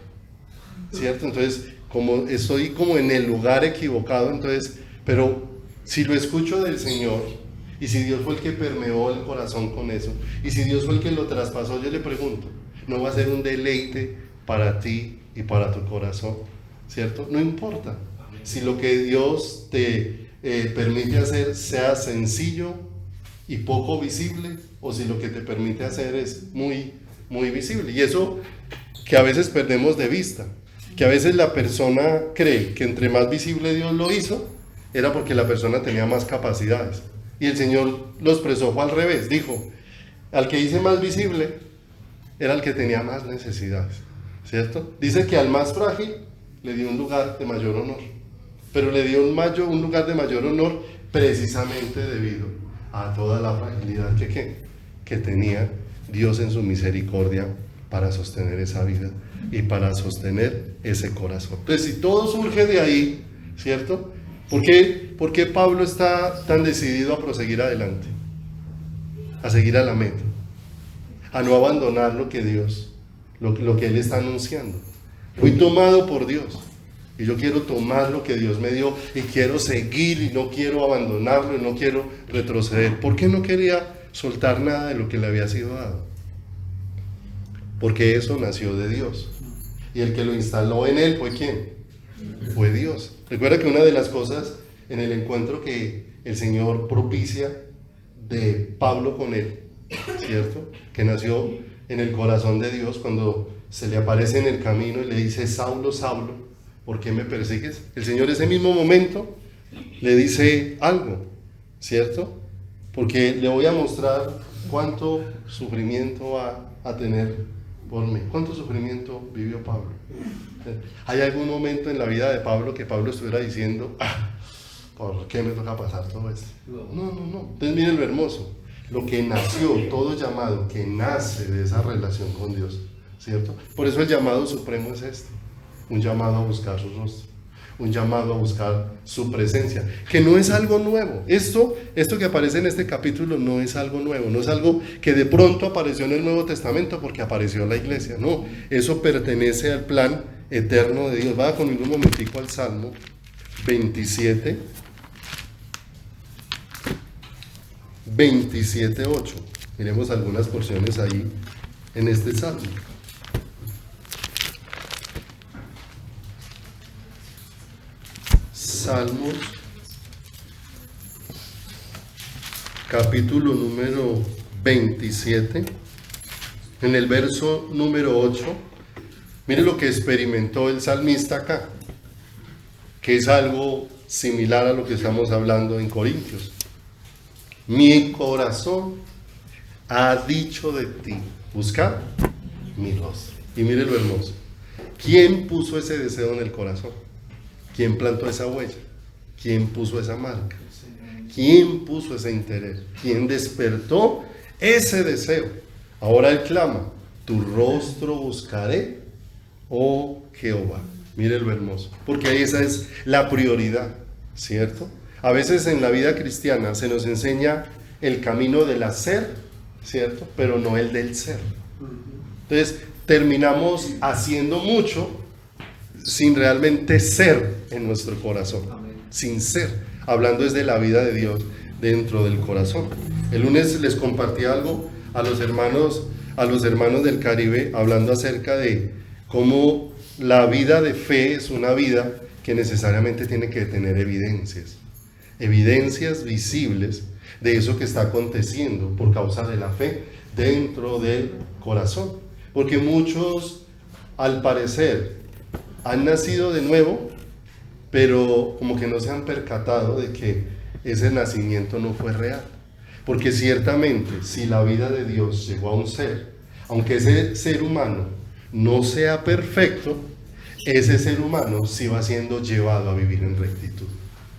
¿cierto? Entonces, como estoy como en el lugar equivocado, entonces, pero si lo escucho del Señor, y si Dios fue el que permeó el corazón con eso, y si Dios fue el que lo traspasó, yo le pregunto, ¿no va a ser un deleite para ti y para tu corazón? ¿Cierto? No importa si lo que Dios te permite hacer sea sencillo y poco visible, o si lo que te permite hacer es muy, muy visible. Y eso que a veces perdemos de vista, que a veces la persona cree que entre más visible Dios lo hizo, era porque la persona tenía más capacidades. Y el Señor lo expresó, fue al revés, dijo, al que hice más visible, era el que tenía más necesidades, ¿cierto? Dice que al más frágil le dio un lugar de mayor honor, pero le dio un lugar de mayor honor precisamente debido a toda la fragilidad que tenía Dios en su misericordia para sostener esa vida y para sostener ese corazón. Entonces, si todo surge de ahí, ¿cierto? ¿Por qué Pablo está tan decidido a proseguir adelante? A seguir a la meta, a no abandonar lo que Dios, lo que Él está anunciando. Fui tomado por Dios, y yo quiero tomar lo que Dios me dio, y quiero seguir, y no quiero abandonarlo, y no quiero retroceder. ¿Por qué no quería soltar nada de lo que le había sido dado? Porque eso nació de Dios, y el que lo instaló en él fue ¿quién? Fue Dios. Recuerda que una de las cosas en el encuentro que el Señor propicia de Pablo con él, ¿cierto? Que nació en el corazón de Dios, cuando se le aparece en el camino y le dice, Saulo, Saulo, ¿por qué me persigues? El Señor ese mismo momento le dice algo, ¿cierto? Porque le voy a mostrar cuánto sufrimiento va a tener por mí. ¿Cuánto sufrimiento vivió Pablo? ¿Hay algún momento en la vida de Pablo que Pablo estuviera diciendo, ¿por qué me toca pasar todo esto? No. Entonces miren lo hermoso, lo que nació, todo llamado que nace de esa relación con Dios, ¿cierto? Por eso el llamado supremo es este, un llamado a buscar su rostro, un llamado a buscar su presencia, que no es algo nuevo. Esto que aparece en este capítulo no es algo nuevo, no es algo que de pronto apareció en el Nuevo Testamento porque apareció la iglesia, no, eso pertenece al plan eterno de Dios. Vaya conmigo un momentico al Salmo 27, 27:8. Miremos algunas porciones ahí en este Salmo. Salmos, capítulo número 27, en el verso número 8, mire lo que experimentó el salmista acá, que es algo similar a lo que estamos hablando en Corintios. Mi corazón ha dicho de ti, busca mi rostro. Y mire lo hermoso. ¿Quién puso ese deseo en el corazón? ¿Quién plantó esa huella? ¿Quién puso esa marca? ¿Quién puso ese interés? ¿Quién despertó ese deseo? Ahora él clama, tu rostro buscaré, oh Jehová. Mire lo hermoso, porque esa es la prioridad, ¿cierto? A veces en la vida cristiana se nos enseña el camino del hacer, ¿cierto? Pero no el del ser. Entonces terminamos haciendo mucho sin realmente ser en nuestro corazón, sin ser, hablando desde la vida de Dios dentro del corazón. El lunes les compartí algo a los hermanos del Caribe, hablando acerca de cómo la vida de fe es una vida que necesariamente tiene que tener evidencias visibles de eso que está aconteciendo por causa de la fe dentro del corazón. Porque muchos, al parecer, han nacido de nuevo, pero como que no se han percatado de que ese nacimiento no fue real. Porque ciertamente, si la vida de Dios llegó a un ser, aunque ese ser humano no sea perfecto, ese ser humano sí va siendo llevado a vivir en rectitud.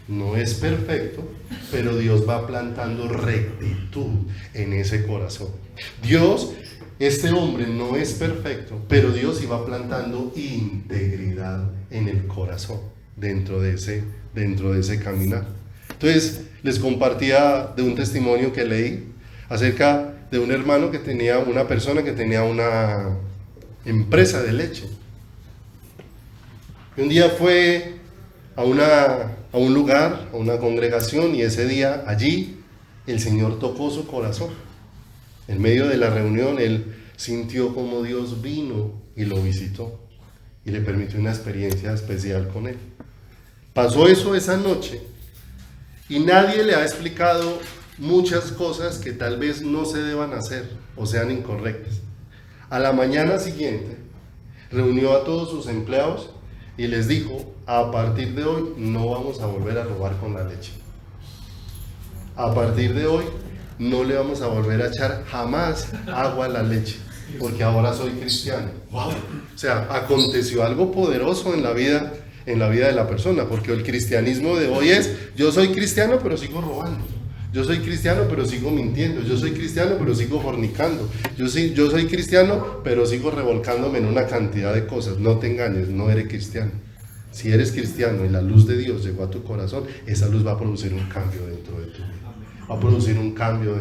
No es perfecto, pero Dios va plantando rectitud en ese corazón. Dios, este hombre no es perfecto, pero Dios iba plantando integridad en el corazón, dentro de ese caminar. Entonces, les compartía de un testimonio que leí acerca de un hermano que tenía, una persona que tenía una empresa de leche. Y un día fue a un lugar, a una congregación, y ese día allí el Señor tocó su corazón. En medio de la reunión él sintió como Dios vino y lo visitó y le permitió una experiencia especial con él. Pasó eso esa noche y nadie le ha explicado muchas cosas que tal vez no se deban hacer o sean incorrectas. A la mañana siguiente reunió a todos sus empleados y les dijo: a partir de hoy no vamos a volver a robar con la leche. A partir de hoy no le vamos a volver a echar jamás agua a la leche, porque ahora soy cristiano. ¡Wow! O sea, aconteció algo poderoso en la vida de la persona, porque el cristianismo de hoy es: yo soy cristiano pero sigo robando, yo soy cristiano pero sigo mintiendo, yo soy cristiano pero sigo fornicando, yo soy cristiano pero sigo revolcándome en una cantidad de cosas. No te engañes, no eres cristiano. Si eres cristiano y la luz de Dios llegó a tu corazón, esa luz va a producir un cambio dentro de tu vida, va a producir un cambio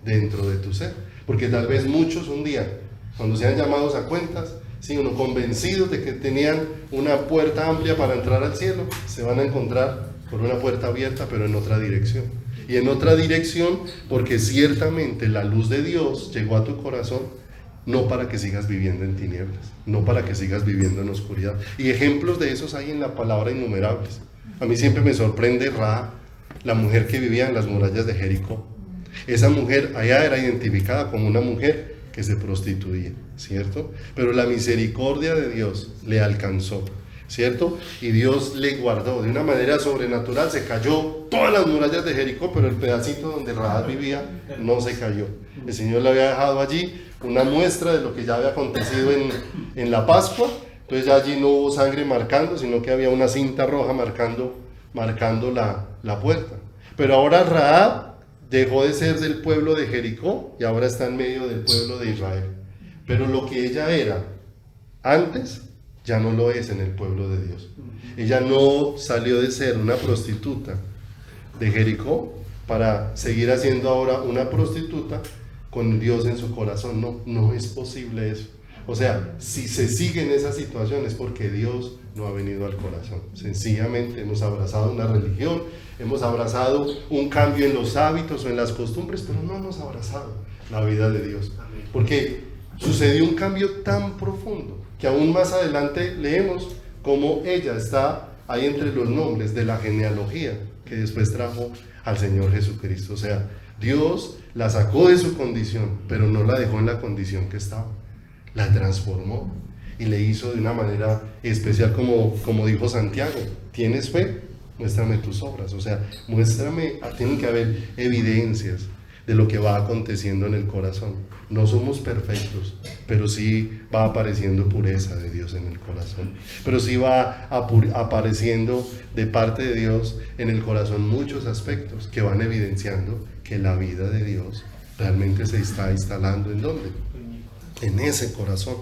dentro de tu ser. Porque tal vez muchos un día, cuando sean llamados a cuentas, sí, uno convencidos de que tenían una puerta amplia para entrar al cielo, se van a encontrar por una puerta abierta, pero en otra dirección. Y en otra dirección, porque ciertamente la luz de Dios llegó a tu corazón, no para que sigas viviendo en tinieblas, no para que sigas viviendo en oscuridad. Y ejemplos de esos hay en la palabra innumerables. A mí siempre me sorprende Rahab, la mujer que vivía en las murallas de Jericó. Esa mujer allá era identificada como una mujer que se prostituía, ¿cierto? Pero la misericordia de Dios le alcanzó, ¿cierto? Y Dios le guardó de una manera sobrenatural. Se cayó todas las murallas de Jericó, pero el pedacito donde Rahab vivía no se cayó. El Señor le había dejado allí una muestra de lo que ya había acontecido en la Pascua. Entonces ya allí no hubo sangre marcando, sino que había una cinta roja marcando la puerta. Pero ahora Rahab dejó de ser del pueblo de Jericó y ahora está en medio del pueblo de Israel. Pero lo que ella era antes ya no lo es en el pueblo de Dios. Ella no salió de ser una prostituta de Jericó para seguir haciendo ahora una prostituta con Dios en su corazón. No es posible eso. O sea, si se sigue en esa situación es porque Dios no ha venido al corazón. Sencillamente hemos abrazado una religión, hemos abrazado un cambio en los hábitos o en las costumbres, pero no hemos abrazado la vida de Dios. Porque sucedió un cambio tan profundo que aún más adelante leemos cómo ella está ahí entre los nombres de la genealogía que después trajo al Señor Jesucristo. O sea, Dios la sacó de su condición, pero no la dejó en la condición que estaba. La transformó y le hizo de una manera especial, como dijo Santiago: ¿tienes fe? Muéstrame tus obras. O sea, muéstrame, tienen que haber evidencias de lo que va aconteciendo en el corazón. No somos perfectos, pero sí va apareciendo pureza de Dios en el corazón. Pero sí va apareciendo de parte de Dios en el corazón muchos aspectos que van evidenciando que la vida de Dios realmente se está instalando. ¿En dónde? En ese corazón.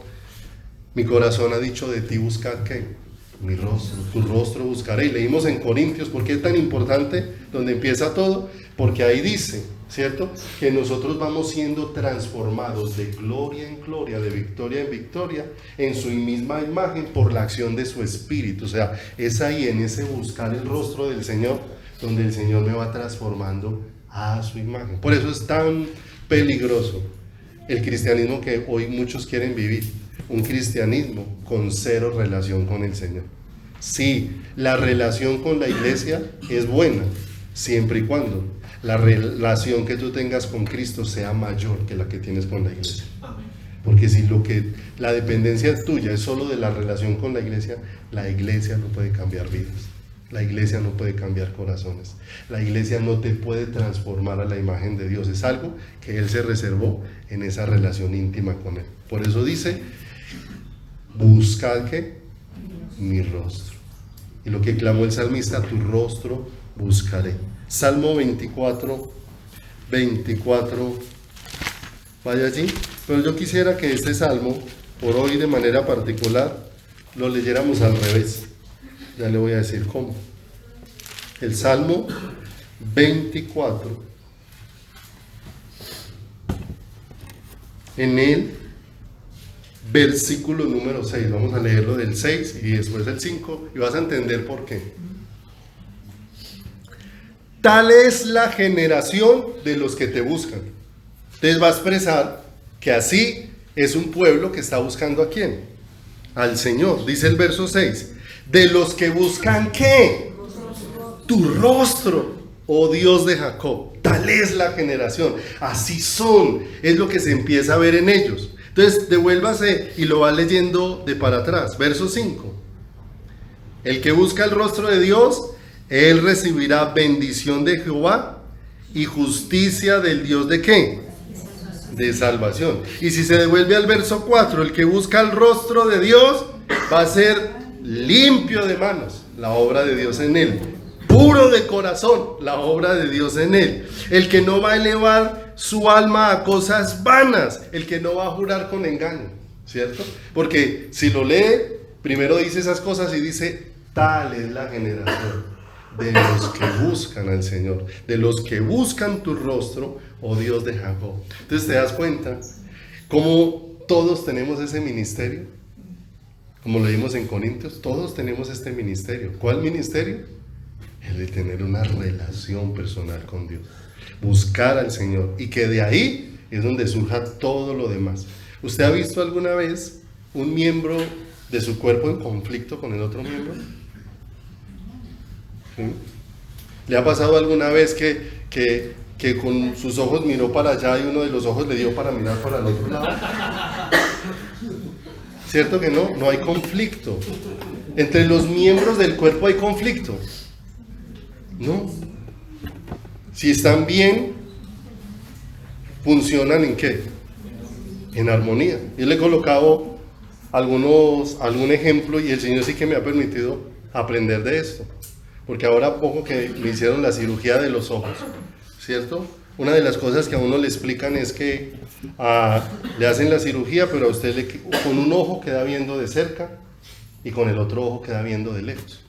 Mi corazón ha dicho de ti, buscar ¿qué? Mi rostro, tu rostro buscaré. Y leímos en Corintios, ¿por qué es tan importante donde empieza todo? Porque ahí dice, ¿cierto?, que nosotros vamos siendo transformados de gloria en gloria, de victoria en victoria, en su misma imagen por la acción de su Espíritu. O sea, es ahí en ese buscar el rostro del Señor donde el Señor me va transformando a su imagen. Por eso es tan peligroso el cristianismo que hoy muchos quieren vivir, un cristianismo con cero relación con el Señor. Sí, la relación con la iglesia es buena, siempre y cuando la relación que tú tengas con Cristo sea mayor que la que tienes con la iglesia. Porque si la dependencia tuya es solo de la relación con la iglesia no puede cambiar vidas. La iglesia no puede cambiar corazones. La iglesia no te puede transformar a la imagen de Dios. Es algo que Él se reservó en esa relación íntima con Él. Por eso dice, buscad ¿qué? Mi rostro. Y lo que clamó el salmista, tu rostro buscaré. Salmo 24, vaya allí. Pero yo quisiera que este salmo, por hoy de manera particular, lo leyéramos al revés. Ya le voy a decir cómo. El Salmo 24, en el versículo número 6, vamos a leerlo del 6 y después del 5 y vas a entender por qué. Tal es la generación de los que te buscan. Entonces va a expresar que así es un pueblo que está buscando ¿a quién? Al Señor. Dice el verso 6. De los que buscan ¿qué? Tu rostro, oh Dios de Jacob. Tal es la generación. Así son. Es lo que se empieza a ver en ellos. Entonces devuélvase y lo va leyendo de para atrás. Verso 5. El que busca el rostro de Dios, él recibirá bendición de Jehová y justicia del Dios de ¿qué? De salvación. Y si se devuelve al verso 4, el que busca el rostro de Dios va a ser limpio de manos, la obra de Dios en él, puro de corazón, la obra de Dios en él, el que no va a elevar su alma a cosas vanas, el que no va a jurar con engaño, ¿cierto? Porque si lo lee, primero dice esas cosas y dice, tal es la generación de los que buscan al Señor, de los que buscan tu rostro, oh Dios de Jacob. Entonces te das cuenta cómo todos tenemos ese ministerio. Como lo vimos en Corintios, todos tenemos este ministerio. ¿Cuál ministerio? El de tener una relación personal con Dios, buscar al Señor, y que de ahí es donde surja todo lo demás. ¿Usted ha visto alguna vez un miembro de su cuerpo en conflicto con el otro miembro? ¿Sí? ¿Le ha pasado alguna vez que con sus ojos miró para allá y uno de los ojos le dio para mirar para el otro lado? ¿Cierto que no? No hay conflicto. Entre los miembros del cuerpo hay conflicto. No. Si están bien, funcionan ¿en qué? En armonía. Yo le he colocado algún ejemplo y el Señor sí que me ha permitido aprender de esto. Porque ahora poco que me hicieron la cirugía de los ojos, ¿cierto? Una de las cosas que a uno le explican es que le hacen la cirugía, pero a usted con un ojo queda viendo de cerca y con el otro ojo queda viendo de lejos.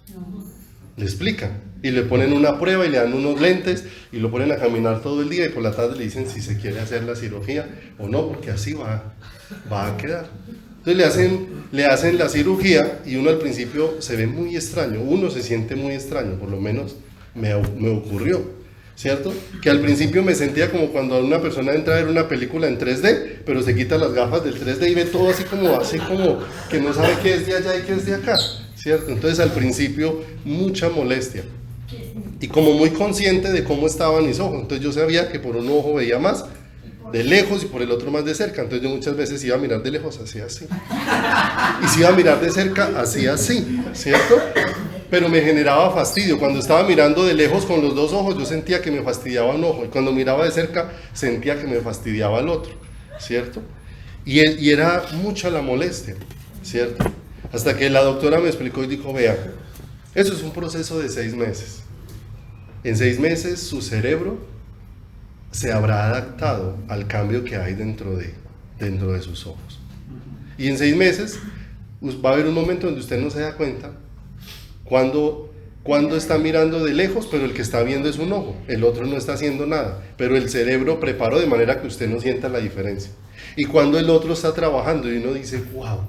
Le explican y le ponen una prueba y le dan unos lentes y lo ponen a caminar todo el día y por la tarde le dicen si se quiere hacer la cirugía o no, porque así va a quedar. Entonces le hacen la cirugía y uno al principio se ve muy extraño, uno se siente muy extraño, por lo menos me ocurrió. ¿Cierto? Que al principio me sentía como cuando una persona entra a ver una película en 3D, pero se quita las gafas del 3D y ve todo así como que no sabe qué es de allá y qué es de acá, ¿cierto? Entonces al principio mucha molestia y como muy consciente de cómo estaban mis ojos, entonces yo sabía que por un ojo veía más de lejos y por el otro más de cerca, entonces yo muchas veces iba a mirar de lejos así, y si iba a mirar de cerca así, ¿cierto? pero me generaba fastidio. Cuando estaba mirando de lejos con los dos ojos, yo sentía que me fastidiaba un ojo, y cuando miraba de cerca, sentía que me fastidiaba el otro, ¿cierto? Y era mucha la molestia, ¿cierto? Hasta que la doctora me explicó y dijo, vea, eso es un proceso de 6 meses. En 6 meses su cerebro se habrá adaptado al cambio que hay dentro de sus ojos. Y en 6 meses va a haber un momento donde usted no se da cuenta cuando está mirando de lejos, pero el que está viendo es un ojo, el otro no está haciendo nada, pero el cerebro preparó de manera que usted no sienta la diferencia. Y cuando el otro está trabajando y uno dice, wow,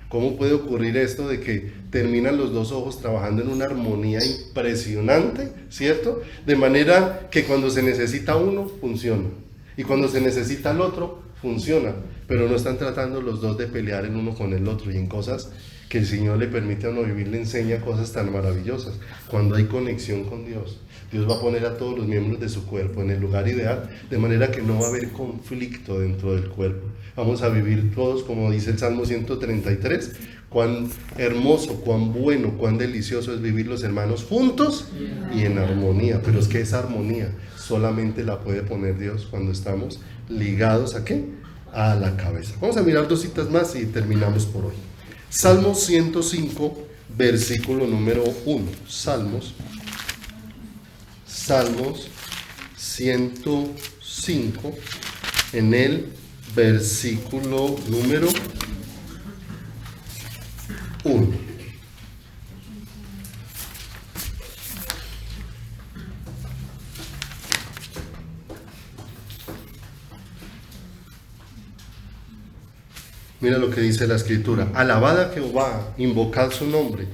¿cómo puede ocurrir esto de que terminan los dos ojos trabajando en una armonía impresionante, ¿cierto? De manera que cuando se necesita uno, funciona, y cuando se necesita el otro, funciona, pero no están tratando los dos de pelear el uno con el otro, y en cosas que el Señor le permite a uno vivir, le enseña cosas tan maravillosas. Cuando hay conexión con Dios, Dios va a poner a todos los miembros de su cuerpo en el lugar ideal, de manera que no va a haber conflicto dentro del cuerpo. Vamos a vivir todos, como dice el Salmo 133, cuán hermoso, cuán bueno, cuán delicioso es vivir los hermanos juntos y en armonía. Pero es que esa armonía solamente la puede poner Dios cuando estamos ligados ¿a qué? A la cabeza. Vamos a mirar 2 citas más y terminamos por hoy. Salmos 105, versículo número 1. Salmos 105, en el versículo número 1. Mira lo que dice la Escritura: alabad a Jehová, invocad su nombre,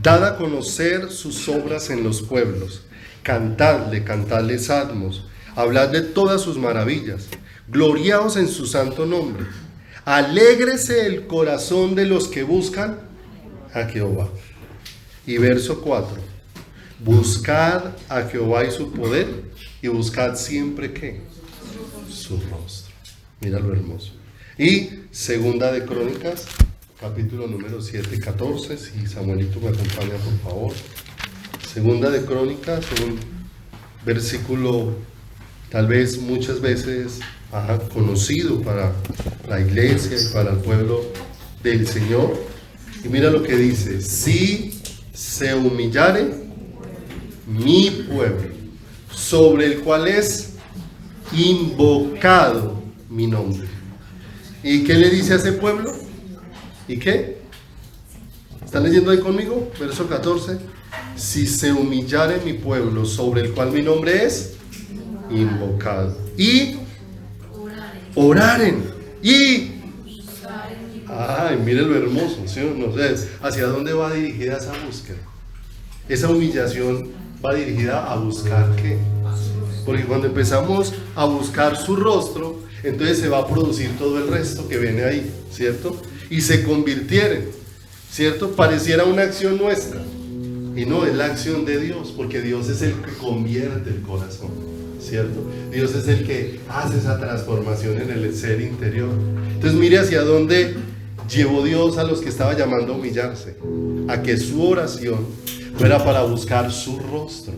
dad a conocer sus obras en los pueblos, cantadle salmos, hablad de todas sus maravillas, gloriaos en su santo nombre, alégrese el corazón de los que buscan a Jehová. Y verso 4, buscad a Jehová y su poder, y buscad siempre ¿qué? Su rostro. Mira lo hermoso. Y segunda de Crónicas, capítulo número 7, 14, si Samuelito me acompaña por favor. Segunda de Crónicas, un versículo tal vez muchas veces conocido para la iglesia y para el pueblo del Señor. Y mira lo que dice: si se humillare mi pueblo, sobre el cual es invocado mi nombre. ¿Y qué le dice a ese pueblo? ¿Y qué? ¿Están leyendo ahí conmigo? Verso 14. Si se humillare mi pueblo, sobre el cual mi nombre es invocado, y oraren, y ay, mire lo hermoso, ¿sí? No sé, ¿hacia dónde va dirigida esa búsqueda? Esa humillación va dirigida a buscar ¿qué? Porque cuando empezamos a buscar su rostro, entonces se va a producir todo el resto que viene ahí, ¿cierto? Y se convirtieren, ¿cierto? Pareciera una acción nuestra, y no, es la acción de Dios, porque Dios es el que convierte el corazón, ¿cierto? Dios es el que hace esa transformación en el ser interior. Entonces mire hacia dónde llevó Dios a los que estaba llamando a humillarse, a que su oración fuera para buscar su rostro.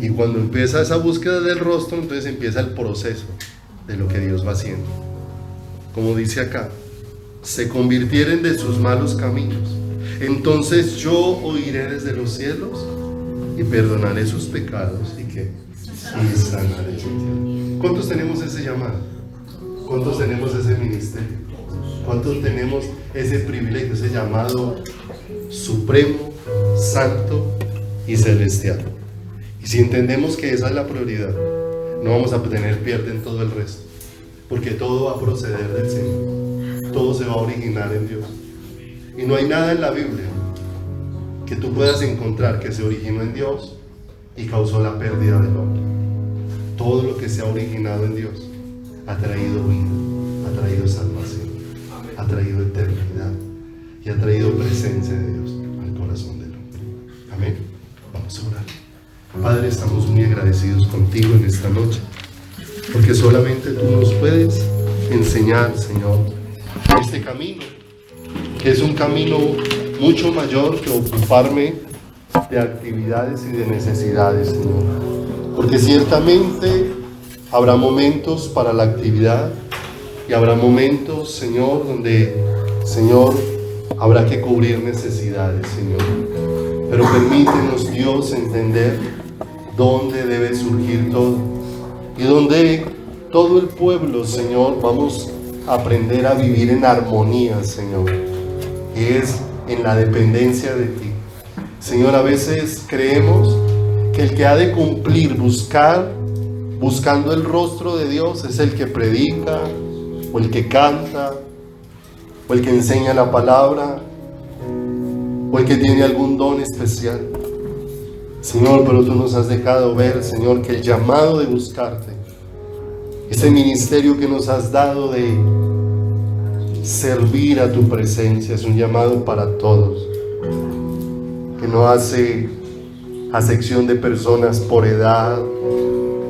Y cuando empieza esa búsqueda del rostro, entonces empieza el proceso de lo que Dios va haciendo. Como dice acá: se convirtieren de sus malos caminos, entonces yo oiré desde los cielos y perdonaré sus pecados y ¿qué? Y sanaré su tierra. ¿Cuántos tenemos ese llamado? ¿Cuántos tenemos ese ministerio? ¿Cuántos tenemos ese privilegio, ese llamado supremo, santo y celestial? Y si entendemos que esa es la prioridad, no vamos a tener pierde en todo el resto, porque todo va a proceder del Señor, todo se va a originar en Dios. Y no hay nada en la Biblia que tú puedas encontrar que se originó en Dios y causó la pérdida del hombre. Todo lo que se ha originado en Dios ha traído vida, ha traído salvación, ha traído eternidad y ha traído presencia de Dios al corazón del hombre. Amén. Vamos a orar. Padre, estamos muy agradecidos contigo en esta noche, porque solamente tú nos puedes enseñar, Señor, este camino, que es un camino mucho mayor que ocuparme de actividades y de necesidades, Señor. Porque ciertamente habrá momentos para la actividad y habrá momentos, Señor, donde, Señor, habrá que cubrir necesidades, Señor. Pero permítenos, Dios, entender dónde debe surgir todo y donde todo el pueblo, Señor, vamos a aprender a vivir en armonía, Señor, y es en la dependencia de ti. Señor, a veces creemos que el que ha de cumplir, buscando el rostro de Dios, es el que predica, o el que canta, o el que enseña la palabra, o el que tiene algún don especial. Señor, pero tú nos has dejado ver, Señor, que el llamado de buscarte, ese ministerio que nos has dado de servir a tu presencia, es un llamado para todos, que no hace acepción de personas por edad,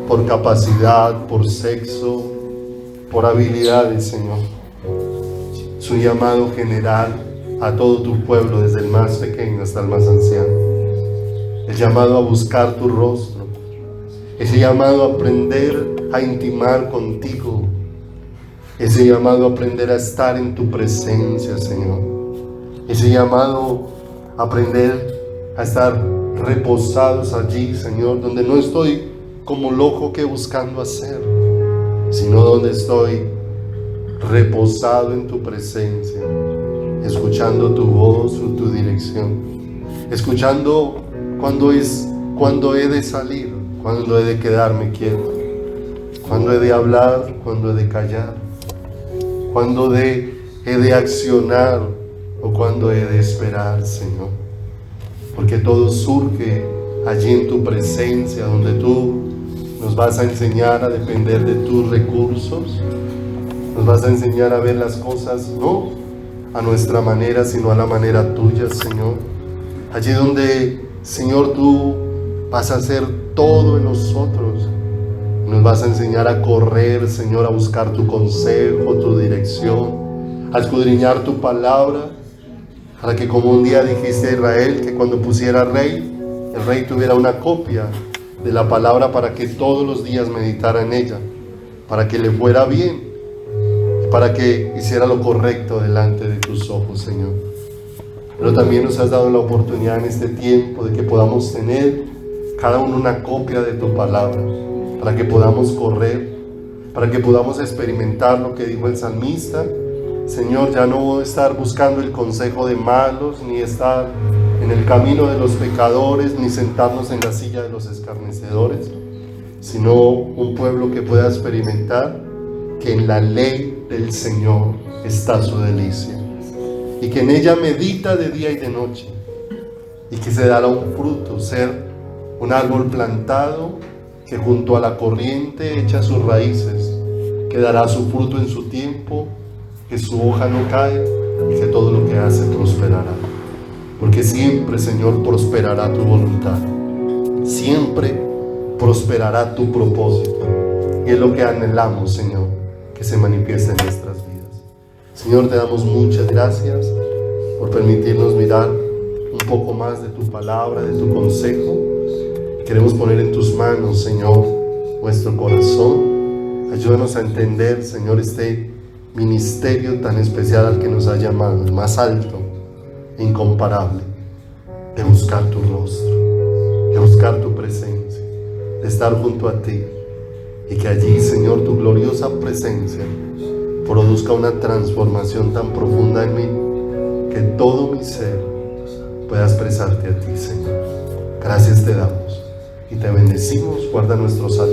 por capacidad, por sexo, por habilidades, Señor. Es un llamado general a todo tu pueblo, desde el más pequeño hasta el más anciano. El llamado a buscar tu rostro, ese llamado a aprender a intimar contigo, ese llamado a aprender a estar en tu presencia, Señor, ese llamado a aprender a estar reposados allí, Señor, donde no estoy como loco que buscando hacer, sino donde estoy reposado en tu presencia, escuchando tu voz o tu dirección, escuchando cuando he de salir, cuando he de quedarme quieto, cuando he de hablar, cuando he de callar, cuando he de accionar o cuando he de esperar, Señor. Porque todo surge allí en tu presencia, donde tú nos vas a enseñar a depender de tus recursos, nos vas a enseñar a ver las cosas no a nuestra manera, sino a la manera tuya, Señor. Allí donde, Señor, tú vas a hacer todo en nosotros. Nos vas a enseñar a correr, Señor, a buscar tu consejo, tu dirección, a escudriñar tu palabra, para que, como un día dijiste a Israel, que cuando pusiera rey, el rey tuviera una copia de la palabra para que todos los días meditara en ella, para que le fuera bien y para que hiciera lo correcto delante de tus ojos, Señor. Pero también nos has dado la oportunidad en este tiempo de que podamos tener cada uno una copia de tu palabra, para que podamos correr, para que podamos experimentar lo que dijo el salmista. Señor, ya no estar buscando el consejo de malos, ni estar en el camino de los pecadores, ni sentarnos en la silla de los escarnecedores, sino un pueblo que pueda experimentar que en la ley del Señor está su delicia, y que en ella medita de día y de noche, y que se dará un fruto, ser un árbol plantado que junto a la corriente echa sus raíces, que dará su fruto en su tiempo, que su hoja no cae y que todo lo que hace prosperará. Porque siempre, Señor, prosperará tu voluntad, siempre prosperará tu propósito, y es lo que anhelamos, Señor, que se manifieste en nuestras vidas. Señor, te damos muchas gracias por permitirnos mirar un poco más de tu palabra, de tu consejo. Queremos poner en tus manos, Señor, nuestro corazón. Ayúdanos a entender, Señor, este ministerio tan especial al que nos ha llamado, el más alto e incomparable, de buscar tu rostro, de buscar tu presencia, de estar junto a ti, y que allí, Señor, tu gloriosa presencia produzca una transformación tan profunda en mí, que todo mi ser pueda expresarte a ti, Señor. Gracias te damos y te bendecimos. Guarda nuestros alimentos.